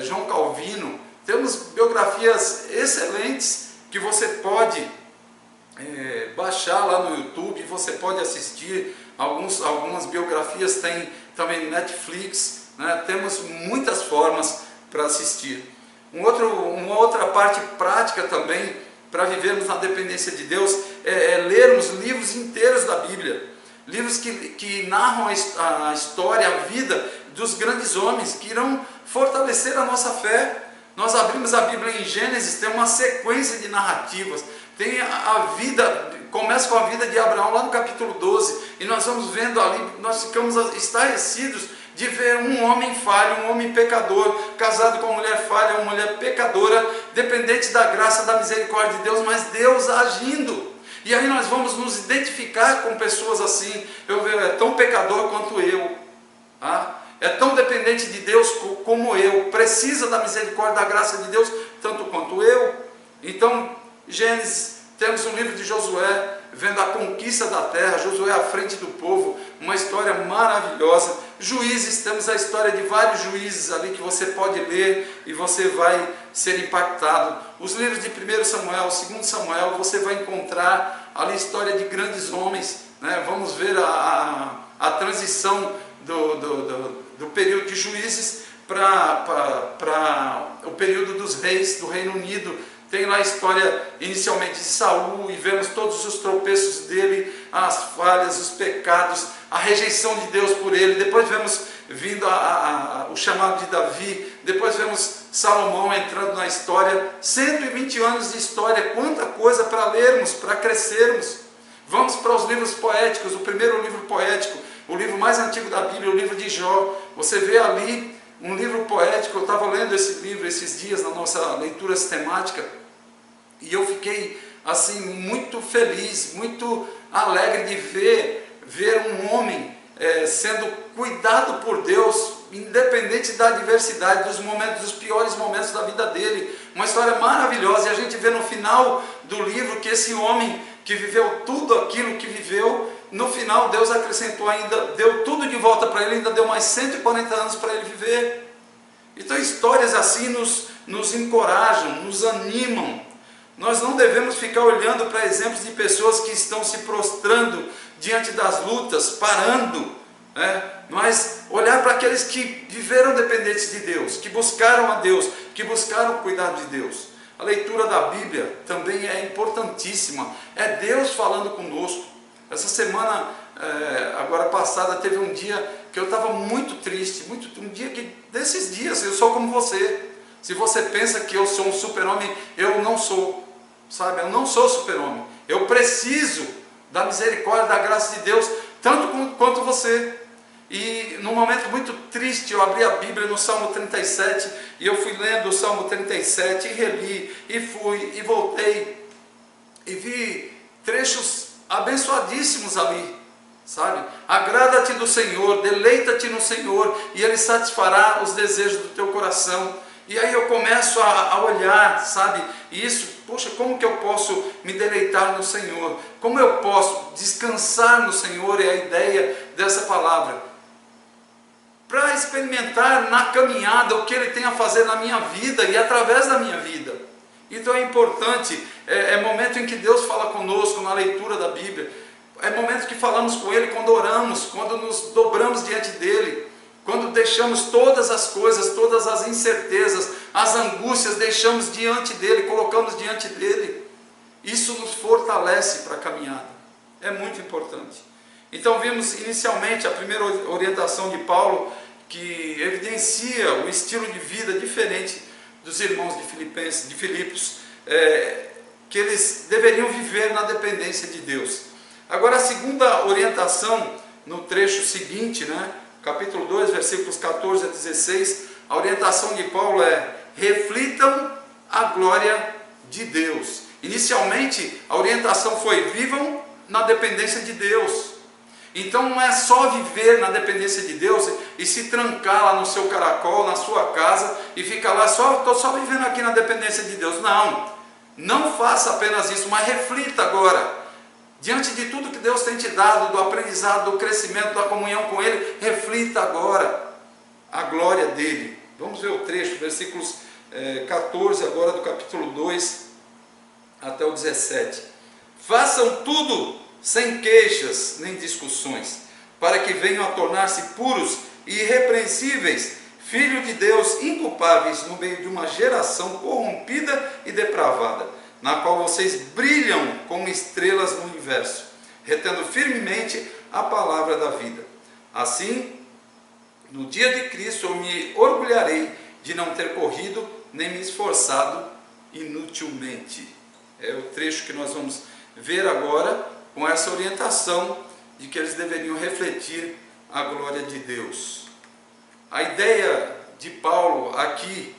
João Calvino, temos biografias excelentes que você pode baixar lá no YouTube, você pode assistir. Algumas biografias tem também no Netflix, né? Temos muitas formas para assistir. Uma outra parte prática também para vivermos na dependência de Deus é lermos livros inteiros da Bíblia, livros que narram a história, a vida dos grandes homens, que irão fortalecer a nossa fé. Nós abrimos a Bíblia em Gênesis, tem uma sequência de narrativas, tem a vida, começa com a vida de Abraão lá no capítulo 12, e nós vamos vendo ali, nós ficamos estarrecidos de ver um homem falho, um homem pecador, casado com uma mulher falha, uma mulher pecadora, dependente da graça, da misericórdia de Deus, mas Deus agindo. E aí nós vamos nos identificar com pessoas assim. É tão pecador quanto eu, é tão dependente de Deus como eu, precisa da misericórdia, da graça de Deus, tanto quanto eu. Então, Gênesis, temos o livro de Josué, vendo a conquista da terra, Josué à frente do povo, uma história maravilhosa. Juízes, temos a história de vários juízes ali que você pode ler e você vai ser impactado. Os livros de 1 Samuel, 2 Samuel, você vai encontrar ali a história de grandes homens, né? Vamos ver a transição do período de juízes para o período dos reis do Reino Unido. Tem lá a história inicialmente de Saul, e vemos todos os tropeços dele, as falhas, os pecados, a rejeição de Deus por ele. Depois vemos vindo o chamado de Davi, depois vemos Salomão entrando na história. 120 anos de história, quanta coisa para lermos, para crescermos. Vamos para os livros poéticos. O primeiro livro poético, o livro mais antigo da Bíblia, o livro de Jó. Você vê ali um livro poético. Eu estava lendo esse livro esses dias na nossa leitura sistemática, e eu fiquei assim muito feliz, muito alegre de ver um homem sendo cuidado por Deus, independente da adversidade, dos piores momentos da vida dele. Uma história maravilhosa. E a gente vê no final do livro que esse homem que viveu tudo aquilo que viveu, no final Deus acrescentou ainda, deu tudo de volta para ele, ainda deu mais 140 anos para ele viver. Então histórias assim nos encorajam, nos animam. Nós não devemos ficar olhando para exemplos de pessoas que estão se prostrando diante das lutas, parando, mas olhar para aqueles que viveram dependentes de Deus, que buscaram a Deus, que buscaram o cuidado de Deus. A leitura da Bíblia também é importantíssima, é Deus falando conosco. Essa semana, agora passada, teve um dia que eu estava muito triste, um dia desses dias, eu sou como você. Se você pensa que eu sou um super-homem, eu não sou, sabe? Eu não sou super-homem. Eu preciso da misericórdia, da graça de Deus, tanto quanto você. E num momento muito triste, eu abri a Bíblia no Salmo 37, e eu fui lendo o Salmo 37, e reli, e fui, e voltei, e vi trechos abençoadíssimos ali, sabe? Agrada-te do Senhor, deleita-te no Senhor, e Ele satisfará os desejos do teu coração. E aí eu começo a olhar, sabe? Isso, poxa, como que eu posso me deleitar no Senhor? Como eu posso descansar no Senhor? É a ideia dessa palavra. Para experimentar na caminhada o que Ele tem a fazer na minha vida e através da minha vida. Então é importante, é momento em que Deus fala conosco na leitura da Bíblia, é momento que falamos com Ele quando oramos, quando nos dobramos diante dEle, quando deixamos todas as coisas, todas as incertezas, as angústias, deixamos diante dEle, colocamos diante dEle. Isso nos fortalece para a caminhada, é muito importante. Então vimos inicialmente a primeira orientação de Paulo, que evidencia o estilo de vida diferente dos irmãos de Filipos, que eles deveriam viver na dependência de Deus. Agora a segunda orientação, no trecho seguinte, capítulo 2, versículos 14 a 16, a orientação de Paulo é: reflitam a glória de Deus. Inicialmente a orientação foi: vivam na dependência de Deus. Então não é só viver na dependência de Deus e se trancar lá no seu caracol, na sua casa, e ficar lá, estou só vivendo aqui na dependência de Deus. Não, não faça apenas isso, mas reflita agora. Diante de tudo que Deus tem te dado, do aprendizado, do crescimento, da comunhão com Ele, reflita agora a glória dEle. Vamos ver o trecho, versículos 14 agora do capítulo 2 até o 17. Façam tudo sem queixas nem discussões, para que venham a tornar-se puros e irrepreensíveis, filhos de Deus inculpáveis no meio de uma geração corrompida e depravada, na qual vocês brilham como estrelas no universo, retendo firmemente a palavra da vida. Assim, no dia de Cristo eu me orgulharei de não ter corrido nem me esforçado inutilmente. É o trecho que nós vamos ver agora, com essa orientação de que eles deveriam refletir a glória de Deus. A ideia de Paulo aqui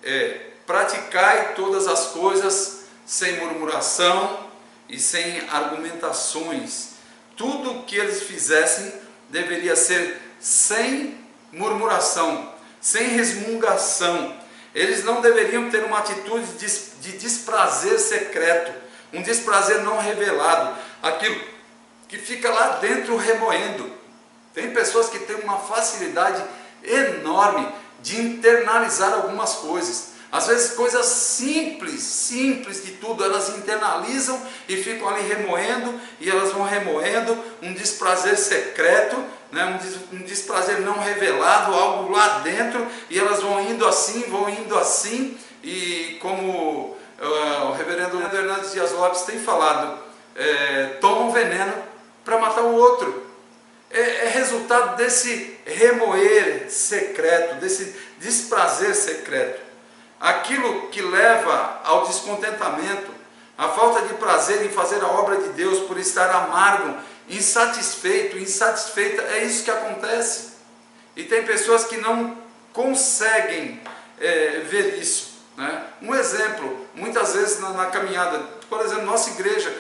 é: praticai todas as coisas sem murmuração e sem argumentações. Tudo o que eles fizessem deveria ser sem murmuração, sem resmungação. Eles não deveriam ter uma atitude de desprazer secreto, um desprazer não revelado, aquilo que fica lá dentro remoendo. Tem pessoas que têm uma facilidade enorme de internalizar algumas coisas. Às vezes coisas simples de tudo, elas internalizam e ficam ali remoendo, e elas vão remoendo um desprazer secreto, um desprazer não revelado, algo lá dentro, e elas vão indo assim, e como o reverendo Hernandes Dias Lopes tem falado, tomam veneno para matar o outro. É resultado desse remoer secreto, desse desprazer secreto. Aquilo que leva ao descontentamento, a falta de prazer em fazer a obra de Deus por estar amargo, insatisfeita, é isso que acontece. E tem pessoas que não conseguem ver isso. Um exemplo, muitas vezes na caminhada, por exemplo, nossa igreja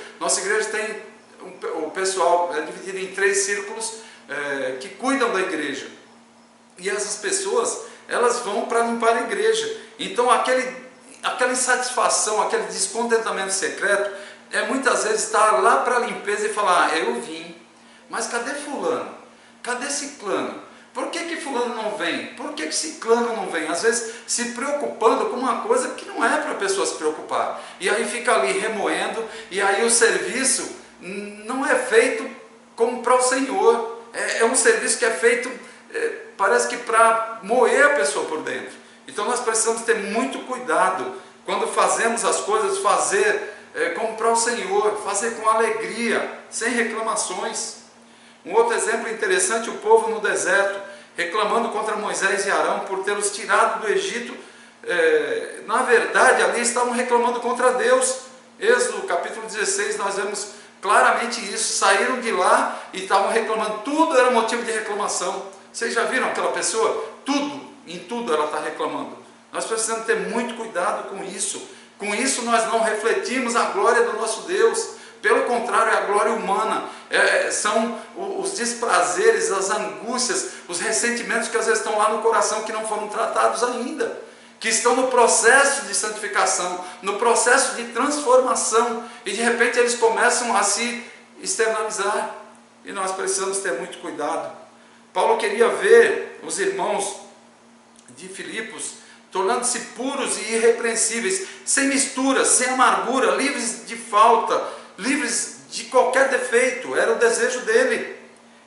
tem, o pessoal é dividido em 3 círculos que cuidam da igreja. E essas pessoas, elas vão para limpar a igreja. Então aquela insatisfação, aquele descontentamento secreto, muitas vezes estar lá para a limpeza e falar: eu vim, mas cadê fulano? Cadê ciclano? Por que fulano não vem? Por que ciclano não vem? Às vezes se preocupando com uma coisa que não é para a pessoa se preocupar. E aí fica ali remoendo, e aí o serviço não é feito como para o Senhor. É um serviço que é feito, parece que para moer a pessoa por dentro. Então nós precisamos ter muito cuidado quando fazemos as coisas, fazer como para o Senhor, fazer com alegria, sem reclamações. Um outro exemplo interessante: o povo no deserto, reclamando contra Moisés e Arão por tê-los tirado do Egito. Na verdade, ali estavam reclamando contra Deus. Êxodo capítulo 16, nós vemos claramente isso. Saíram de lá e estavam reclamando, tudo era motivo de reclamação. Vocês já viram aquela pessoa? Em tudo ela está reclamando. Nós precisamos ter muito cuidado com isso. Com isso nós não refletimos a glória do nosso Deus. Pelo contrário, é a glória humana, são os desprazeres, as angústias, os ressentimentos que às vezes estão lá no coração que não foram tratados ainda, que estão no processo de santificação, no processo de transformação, e de repente eles começam a se externalizar, e nós precisamos ter muito cuidado. Paulo queria ver os irmãos de Filipos tornando-se puros e irrepreensíveis, sem misturas, sem amargura, livres de falta, livres de qualquer defeito. Era o desejo dele.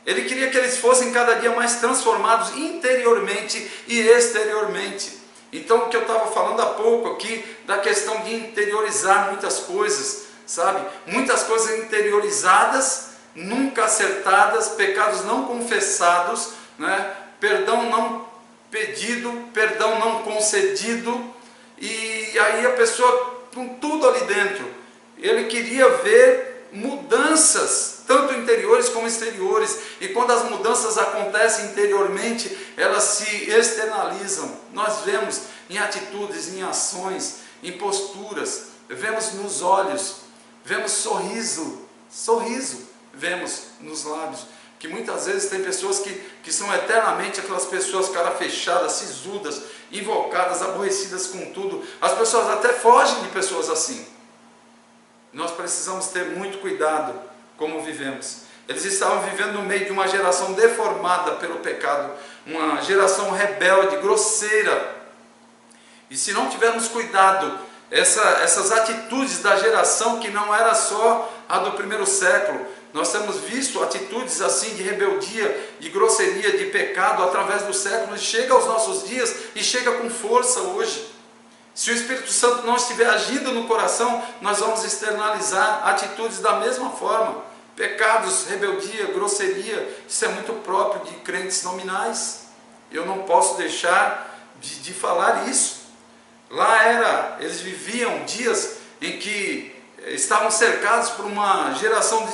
Ele queria que eles fossem cada dia mais transformados interiormente e exteriormente. Então, o que eu estava falando há pouco aqui, da questão de interiorizar muitas coisas, sabe? Muitas coisas interiorizadas, nunca acertadas, pecados não confessados, né? Perdão não pedido, perdão não concedido, e aí a pessoa com tudo ali dentro. Ele queria ver mudanças, tanto interiores como exteriores, e quando as mudanças acontecem interiormente, elas se externalizam. Nós vemos em atitudes, em ações, em posturas, vemos nos olhos, vemos sorriso, vemos nos lábios, que muitas vezes tem pessoas que são eternamente aquelas pessoas cara fechadas, sisudas, invocadas, aborrecidas com tudo. As pessoas até fogem de pessoas assim. Nós precisamos ter muito cuidado como vivemos. Eles estavam vivendo no meio de uma geração deformada pelo pecado, uma geração rebelde, grosseira. E se não tivermos cuidado, essas atitudes da geração que não era só a do primeiro século, nós temos visto atitudes assim de rebeldia, de grosseria, de pecado através dos séculos, chega aos nossos dias e chega com força hoje. Se o Espírito Santo não estiver agindo no coração, nós vamos externalizar atitudes da mesma forma. Pecados, rebeldia, grosseria, isso é muito próprio de crentes nominais. Eu não posso deixar de falar isso. Lá eles viviam dias em que estavam cercados por uma geração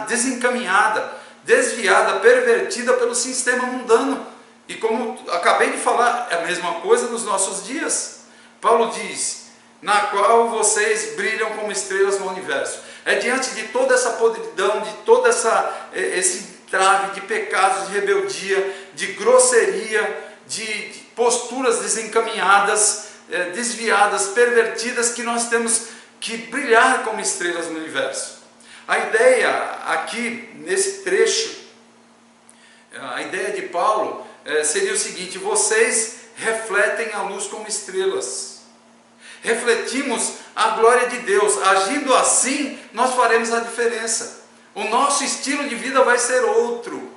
desencaminhada, desviada, pervertida pelo sistema mundano. E como acabei de falar, é a mesma coisa nos nossos dias. Paulo diz, na qual vocês brilham como estrelas no universo. É diante de toda essa podridão, de todo esse entrave de pecados, de rebeldia, de grosseria, de posturas desencaminhadas, desviadas, pervertidas, que nós temos que brilhar como estrelas no universo. A ideia aqui, nesse trecho, a ideia de Paulo seria o seguinte: vocês refletem a luz como estrelas. Refletimos a glória de Deus. Agindo assim, nós faremos a diferença. O nosso estilo de vida vai ser outro.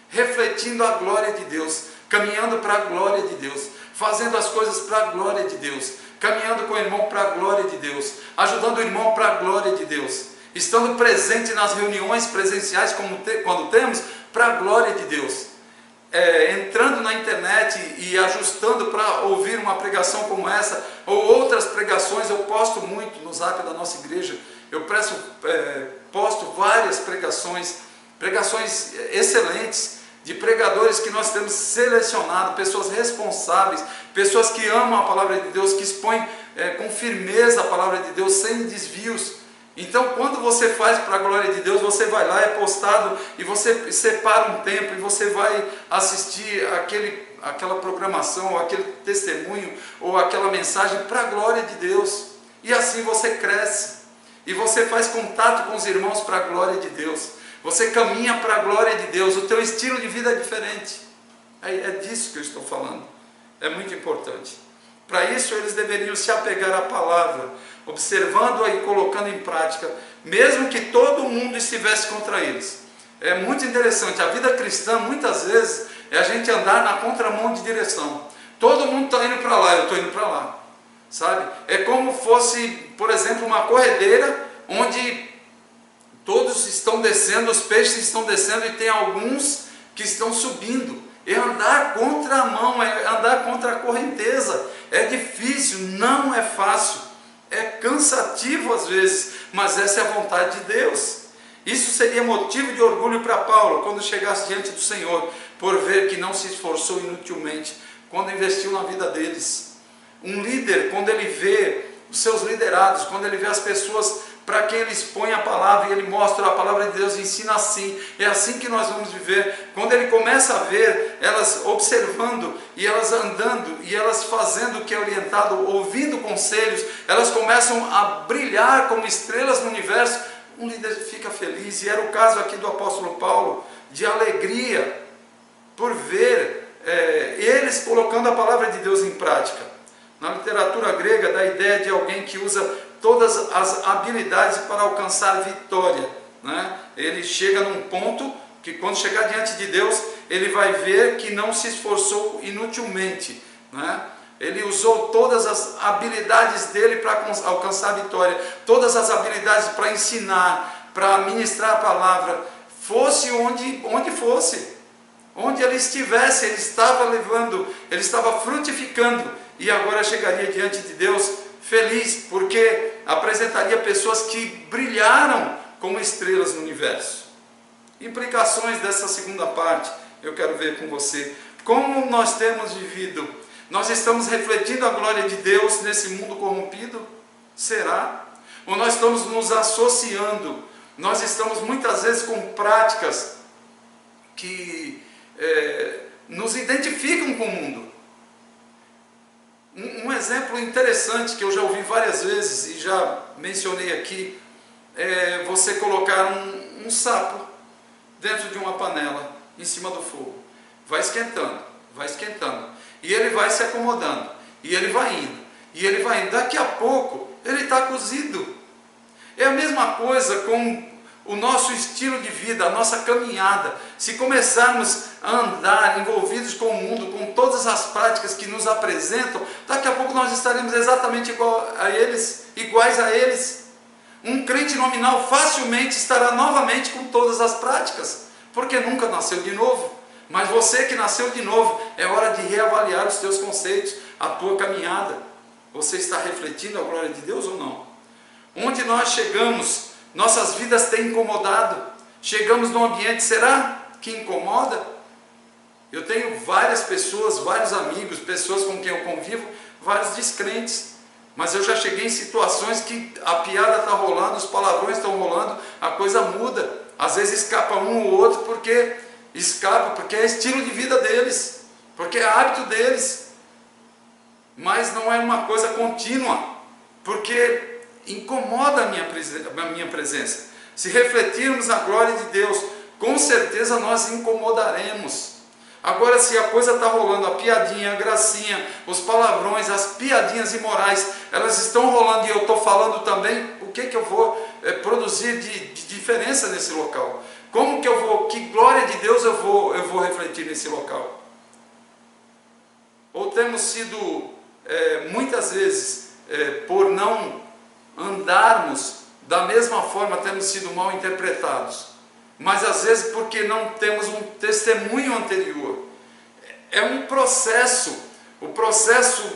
Refletindo a glória de Deus, caminhando para a glória de Deus, fazendo as coisas para a glória de Deus, caminhando com o irmão para a glória de Deus, ajudando o irmão para a glória de Deus, estando presente nas reuniões presenciais quando temos, para a glória de Deus. Entrando na internet e ajustando para ouvir uma pregação como essa, ou outras pregações. Eu posto muito no zap da nossa igreja, eu posto várias pregações excelentes, de pregadores que nós temos selecionado, pessoas responsáveis, pessoas que amam a palavra de Deus, que expõem com firmeza a palavra de Deus, sem desvios. Então, quando você faz para a glória de Deus, você vai lá, é postado, e você separa um tempo, e você vai assistir aquela programação, ou aquele testemunho, ou aquela mensagem para a glória de Deus. E assim você cresce, e você faz contato com os irmãos para a glória de Deus. Você caminha para a glória de Deus, o teu estilo de vida é diferente. É disso que eu estou falando. É muito importante. Para isso, eles deveriam se apegar à palavra, observando-a e colocando em prática, mesmo que todo mundo estivesse contra eles. É muito interessante, a vida cristã, muitas vezes, é a gente andar na contramão de direção. Todo mundo está indo para lá, eu estou indo para lá. Sabe? É como fosse, por exemplo, uma corredeira, onde todos estão descendo, os peixes estão descendo, e tem alguns que estão subindo. É andar contra a mão, é andar contra a correnteza. É difícil, não é fácil, é cansativo às vezes, mas essa é a vontade de Deus. Isso seria motivo de orgulho para Paulo, quando chegasse diante do Senhor, por ver que não se esforçou inutilmente, quando investiu na vida deles. Um líder, quando ele vê os seus liderados, quando ele vê as pessoas para quem ele expõe a palavra e ele mostra a palavra de Deus e ensina assim. É assim que nós vamos viver. Quando ele começa a ver elas observando e elas andando e elas fazendo o que é orientado, ouvindo conselhos, elas começam a brilhar como estrelas no universo. Um líder fica feliz, e era o caso aqui do apóstolo Paulo, de alegria por ver eles colocando a palavra de Deus em prática. Na literatura grega dá a ideia de alguém que usa todas as habilidades para alcançar vitória, né? Ele chega num ponto que, quando chegar diante de Deus, ele vai ver que não se esforçou inutilmente, né? Ele usou todas as habilidades dele para alcançar a vitória, todas as habilidades para ensinar, para ministrar a palavra, fosse onde fosse, onde ele estivesse, ele estava levando, ele estava frutificando, e agora chegaria diante de Deus feliz, porque apresentaria pessoas que brilharam como estrelas no universo. Implicações dessa segunda parte, eu quero ver com você. Como nós temos vivido? Nós estamos refletindo a glória de Deus nesse mundo corrompido? Será? Ou nós estamos nos associando? Nós estamos muitas vezes com práticas que nos identificam com o mundo. Um exemplo interessante que eu já ouvi várias vezes e já mencionei aqui é você colocar um sapo dentro de uma panela em cima do fogo. Vai esquentando, e ele vai se acomodando, e ele vai indo, e ele vai indo. Daqui a pouco ele está cozido. É a mesma coisa com o nosso estilo de vida, a nossa caminhada. Se começarmos a andar envolvidos com o mundo, com todas as práticas que nos apresentam, daqui a pouco nós estaremos exatamente iguais a eles. Um crente nominal facilmente estará novamente com todas as práticas, porque nunca nasceu de novo. Mas você que nasceu de novo, é hora de reavaliar os teus conceitos, a tua caminhada. Você está refletindo a glória de Deus ou não? Onde nós chegamos, nossas vidas têm incomodado. Chegamos num ambiente, será que incomoda? Eu tenho várias pessoas, vários amigos, pessoas com quem eu convivo, vários descrentes. Mas eu já cheguei em situações que a piada está rolando, os palavrões estão rolando, a coisa muda. Às vezes escapa um ou outro porque é estilo de vida deles, porque é hábito deles. Mas não é uma coisa contínua, porque incomoda a minha presença. Se refletirmos a glória de Deus, com certeza nós incomodaremos. Agora, se a coisa está rolando, a piadinha, a gracinha, os palavrões, as piadinhas imorais, elas estão rolando e eu estou falando também, o que eu vou produzir de diferença nesse local? Como que eu vou, que glória de Deus eu vou refletir nesse local? Ou temos sido, muitas vezes, por não andarmos da mesma forma, temos sido mal interpretados. Mas às vezes porque não temos um testemunho anterior. É um processo, o processo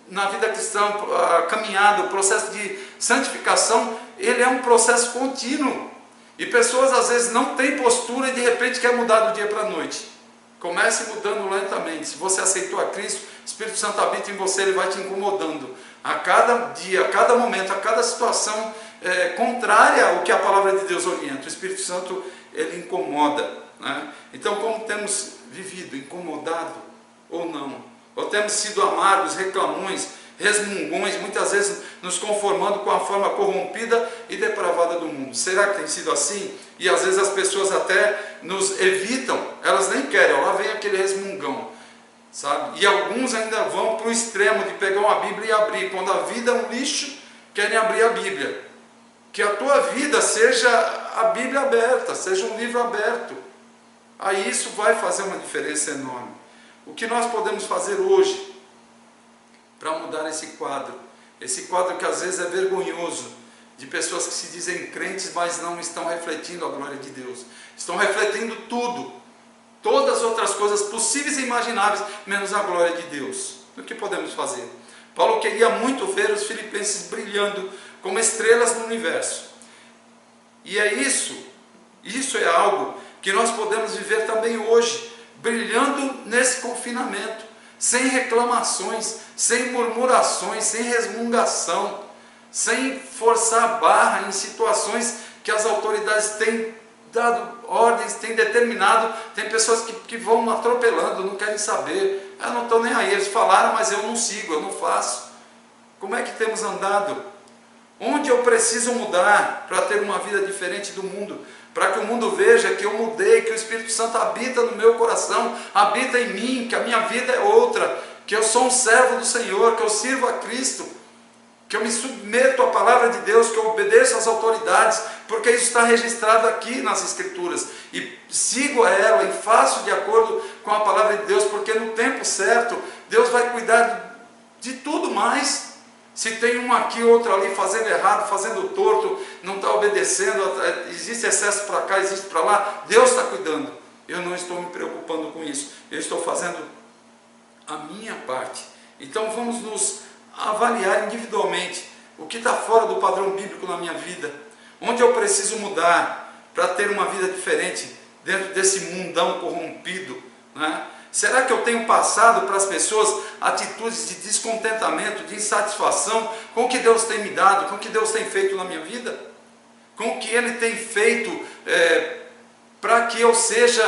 na vida cristã, a caminhada, o processo de santificação, ele é um processo contínuo. E pessoas às vezes não têm postura e de repente quer mudar do dia para a noite. Comece mudando lentamente. Se você aceitou a Cristo, o Espírito Santo habita em você, ele vai te incomodando. A cada dia, a cada momento, a cada situação contrária ao que a palavra de Deus orienta. O Espírito Santo, ele incomoda, né? Então, como temos vivido, incomodado ou não? Ou temos sido amargos, reclamões, resmungões, muitas vezes nos conformando com a forma corrompida e depravada do mundo? Será que tem sido assim? E às vezes as pessoas até nos evitam, elas nem querem, lá vem aquele resmungão, sabe? E alguns ainda vão para o extremo de pegar uma Bíblia e abrir. Quando a vida é um lixo, querem abrir a Bíblia. Que a tua vida seja a Bíblia aberta, seja um livro aberto. Aí isso vai fazer uma diferença enorme. O que nós podemos fazer hoje para mudar esse quadro que às vezes é vergonhoso, de pessoas que se dizem crentes, mas não estão refletindo a glória de Deus, estão refletindo tudo, todas as outras coisas possíveis e imagináveis, menos a glória de Deus. O que podemos fazer? Paulo queria muito ver os filipenses brilhando como estrelas no universo. E é isso é algo que nós podemos viver também hoje, brilhando nesse confinamento, sem reclamações, sem murmurações, sem resmungação, sem forçar a barra em situações que as autoridades têm dado ordens, têm determinado. Tem pessoas que vão atropelando, não querem saber, eu não estou nem aí, eles falaram, mas eu não sigo, eu não faço. Como é que temos andado? Onde eu preciso mudar para ter uma vida diferente do mundo? Para que o mundo veja que eu mudei, que o Espírito Santo habita no meu coração, habita em mim, que a minha vida é outra, que eu sou um servo do Senhor, que eu sirvo a Cristo, que eu me submeto à palavra de Deus, que eu obedeço às autoridades, porque isso está registrado aqui nas Escrituras, e sigo a ela e faço de acordo com a palavra de Deus, porque no tempo certo, Deus vai cuidar de tudo mais. Se tem um aqui, outro ali, fazendo errado, fazendo torto, não está obedecendo, existe excesso para cá, existe para lá, Deus está cuidando. Eu não estou me preocupando com isso, eu estou fazendo a minha parte. Então vamos nos avaliar individualmente o que está fora do padrão bíblico na minha vida, onde eu preciso mudar para ter uma vida diferente dentro desse mundão corrompido, né? Será que eu tenho passado para as pessoas atitudes de descontentamento, de insatisfação com o que Deus tem me dado, com o que Deus tem feito na minha vida? Com o que Ele tem feito para que eu seja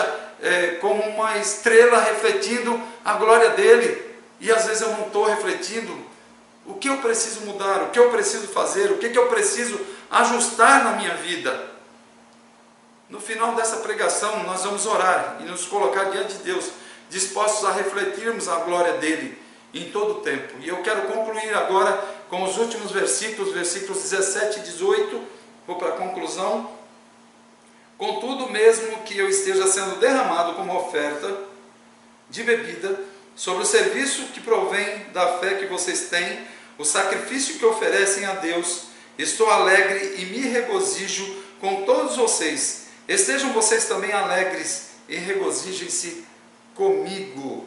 como uma estrela refletindo a glória dEle? E às vezes eu não estou refletindo. O que eu preciso mudar? O que eu preciso fazer? O que eu preciso ajustar na minha vida? No final dessa pregação nós vamos orar e nos colocar diante de Deus, dispostos a refletirmos a glória dEle em todo o tempo. E eu quero concluir agora com os últimos versículos, versículos 17 e 18, vou para a conclusão. Contudo, mesmo que eu esteja sendo derramado como oferta de bebida, sobre o serviço que provém da fé que vocês têm, o sacrifício que oferecem a Deus, estou alegre e me regozijo com todos vocês. Estejam vocês também alegres e regozijem-se comigo.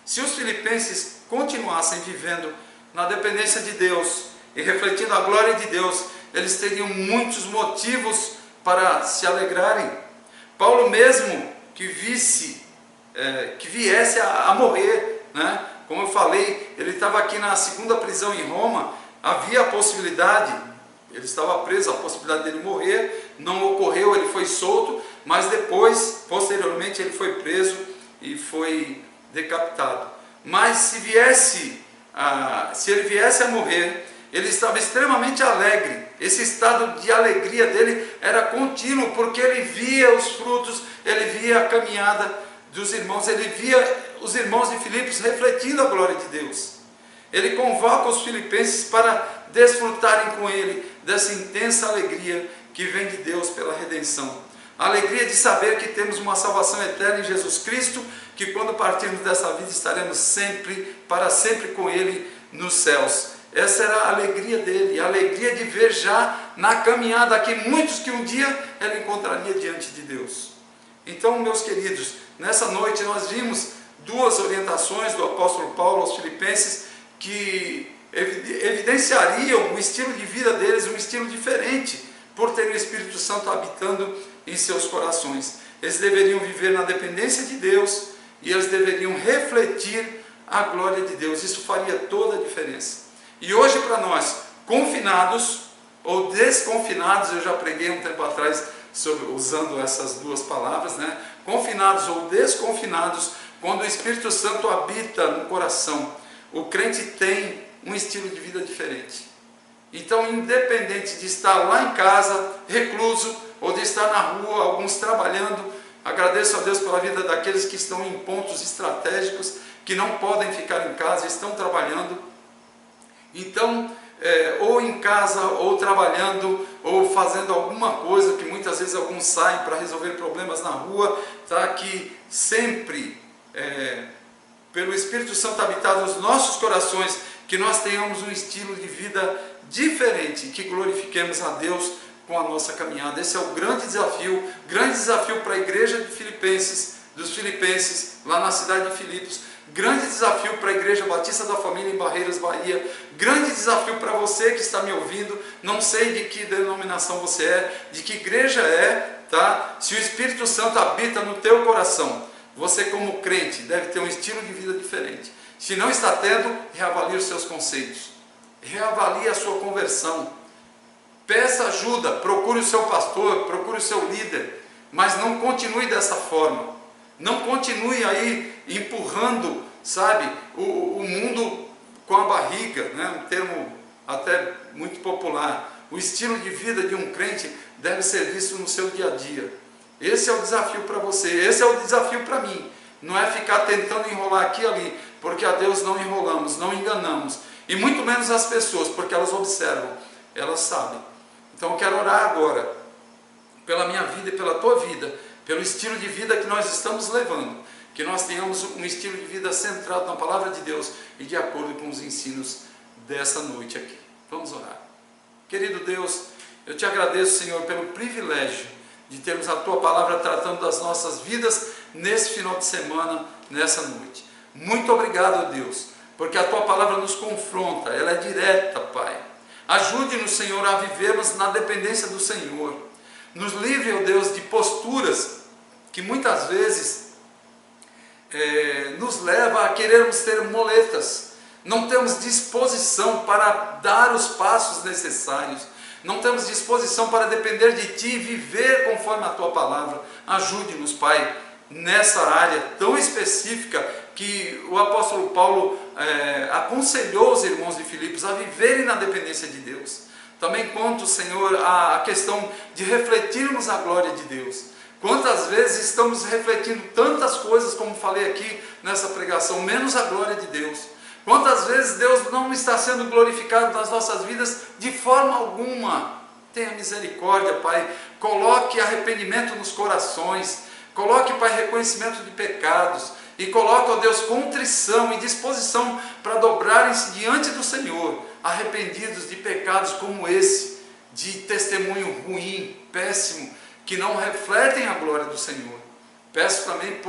Se os filipenses continuassem vivendo na dependência de Deus e refletindo a glória de Deus, eles teriam muitos motivos para se alegrarem. Paulo mesmo que viesse a morrer, né? Como eu falei, ele estava aqui na segunda prisão em Roma, havia a possibilidade, ele estava preso, a possibilidade dele morrer, não ocorreu, ele foi solto, mas depois, posteriormente, ele foi preso e foi decapitado. Mas se ele viesse a morrer, ele estava extremamente alegre. Esse estado de alegria dele era contínuo, porque ele via os frutos, ele via a caminhada dos irmãos, ele via os irmãos de Filipos refletindo a glória de Deus. Ele convoca os filipenses para desfrutarem com ele dessa intensa alegria que vem de Deus pela redenção. A alegria de saber que temos uma salvação eterna em Jesus Cristo, que quando partirmos dessa vida estaremos sempre, para sempre com Ele nos céus. Essa era a alegria dele, a alegria de ver já na caminhada aqui muitos que um dia ele encontraria diante de Deus. Então, meus queridos, nessa noite nós vimos duas orientações do apóstolo Paulo aos filipenses que evidenciariam o estilo de vida deles, um estilo diferente, por ter o Espírito Santo habitando em seus corações. Eles deveriam viver na dependência de Deus e eles deveriam refletir a glória de Deus. Isso faria toda a diferença. E hoje para nós, confinados ou desconfinados, eu já preguei um tempo atrás usando essas duas palavras, né? Confinados ou desconfinados, quando o Espírito Santo habita no coração, o crente tem um estilo de vida diferente. Então, independente de estar lá em casa, recluso, ou de estar na rua, alguns trabalhando, agradeço a Deus pela vida daqueles que estão em pontos estratégicos, que não podem ficar em casa, estão trabalhando. Então, ou em casa, ou trabalhando, ou fazendo alguma coisa, que muitas vezes alguns saem para resolver problemas na rua, tá? Que sempre, pelo Espírito Santo habitar nos nossos corações, que nós tenhamos um estilo de vida diferente, que glorifiquemos a Deus com a nossa caminhada. Esse é o grande desafio para a igreja de Filipenses, dos filipenses, lá na cidade de Filipos, grande desafio para a Igreja Batista da Família em Barreiras, Bahia, grande desafio para você que está me ouvindo, não sei de que denominação você é, de que igreja é, tá? Se o Espírito Santo habita no teu coração, você como crente deve ter um estilo de vida diferente. Se não está tendo, reavalie os seus conceitos. reavalie a sua conversão, peça ajuda, procure o seu pastor, procure o seu líder, mas não continue dessa forma, não continue aí empurrando, sabe, o mundo com a barriga, né? Um termo até muito popular. O estilo de vida de um crente deve ser visto no seu dia a dia. Esse é o desafio para você, esse é o desafio para mim. Não é ficar tentando enrolar aqui e ali, porque a Deus não enrolamos, não enganamos. E muito menos as pessoas, porque elas observam, elas sabem. Então eu quero orar agora, pela minha vida e pela tua vida, pelo estilo de vida que nós estamos levando, que nós tenhamos um estilo de vida centrado na palavra de Deus e de acordo com os ensinos dessa noite aqui. Vamos orar. Querido Deus, eu te agradeço, Senhor, pelo privilégio de termos a tua palavra tratando das nossas vidas nesse final de semana, nessa noite. Muito obrigado, Deus, porque a tua palavra nos confronta, ela é direta, Pai. Ajude-nos, Senhor, a vivermos na dependência do Senhor. Nos livre, ó Deus, de posturas que muitas vezes nos leva a querermos ter moletas. Não temos disposição para dar os passos necessários. Não temos disposição para depender de Ti e viver conforme a Tua palavra. Ajude-nos, Pai, nessa área tão específica que o apóstolo Paulo aconselhou os irmãos de Filipos a viverem na dependência de Deus. Também quanto, Senhor, a questão de refletirmos a glória de Deus. Quantas vezes estamos refletindo tantas coisas, como falei aqui nessa pregação, menos a glória de Deus. Quantas vezes Deus não está sendo glorificado nas nossas vidas de forma alguma. Tenha misericórdia, Pai. Coloque arrependimento nos corações. Coloque, Pai, reconhecimento de pecados. E coloque, ó Deus, contrição e disposição para dobrarem-se diante do Senhor, arrependidos de pecados como esse, de testemunho ruim, péssimo, que não refletem a glória do Senhor. Peço também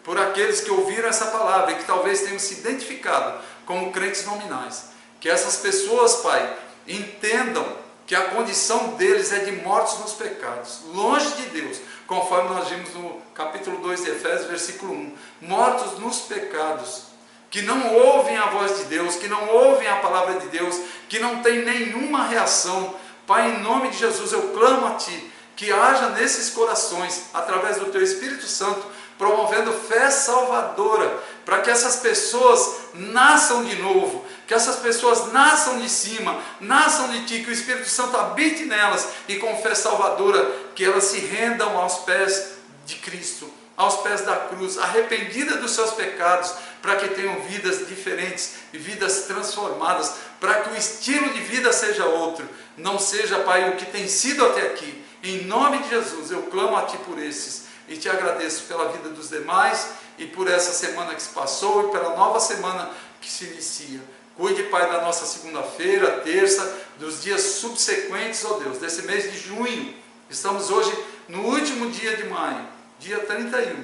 por aqueles que ouviram essa palavra e que talvez tenham se identificado como crentes nominais, que essas pessoas, Pai, entendam que a condição deles é de mortos nos pecados, longe de Deus, conforme nós vimos no capítulo 2 de Efésios, versículo 1, mortos nos pecados, que não ouvem a voz de Deus, que não ouvem a palavra de Deus, que não tem nenhuma reação. Pai, em nome de Jesus, eu clamo a Ti, que haja nesses corações, através do Teu Espírito Santo, promovendo fé salvadora, para que essas pessoas nasçam de novo, que essas pessoas nasçam de cima, nasçam de Ti, que o Espírito Santo habite nelas e com fé salvadora, que elas se rendam aos pés de Cristo, aos pés da cruz, arrependida dos seus pecados, para que tenham vidas diferentes, vidas transformadas, para que o estilo de vida seja outro, não seja, Pai, o que tem sido até aqui. Em nome de Jesus, eu clamo a Ti por esses e Te agradeço pela vida dos demais e por essa semana que se passou e pela nova semana que se inicia. Cuide, Pai, da nossa segunda-feira, terça, dos dias subsequentes, ó Deus, desse mês de junho. Estamos hoje no último dia de maio, dia 31,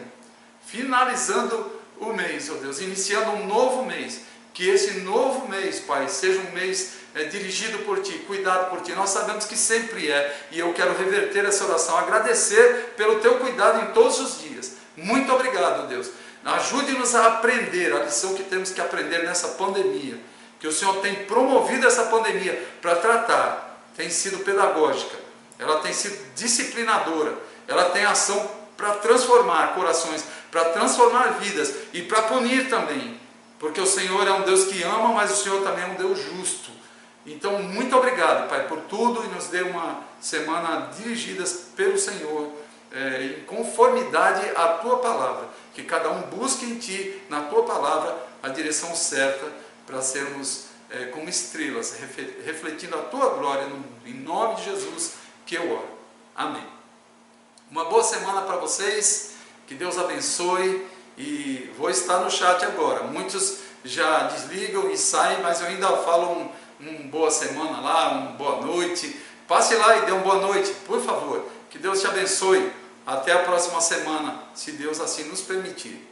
finalizando o mês, ó Deus, iniciando um novo mês. Que esse novo mês, Pai, seja um mês dirigido por Ti, cuidado por Ti. Nós sabemos que sempre é, e eu quero reverter essa oração, agradecer pelo Teu cuidado em todos os dias. Muito obrigado, Deus. Ajude-nos a aprender a lição que temos que aprender nessa pandemia, que o Senhor tem promovido essa pandemia para tratar, tem sido pedagógica, ela tem sido disciplinadora, ela tem ação para transformar corações, para transformar vidas e para punir também. Porque o Senhor é um Deus que ama, mas o Senhor também é um Deus justo. Então, muito obrigado, Pai, por tudo e nos dê uma semana dirigidas pelo Senhor, em conformidade à Tua palavra. Que cada um busque em Ti, na Tua palavra, a direção certa para sermos como estrelas, refletindo a Tua glória, em nome de Jesus que eu oro. Amém. Uma boa semana para vocês, que Deus abençoe. E vou estar no chat agora. Muitos já desligam e saem, mas eu ainda falo um boa semana lá, uma boa noite. Passe lá e dê uma boa noite, por favor. Que Deus te abençoe. Até a próxima semana, se Deus assim nos permitir.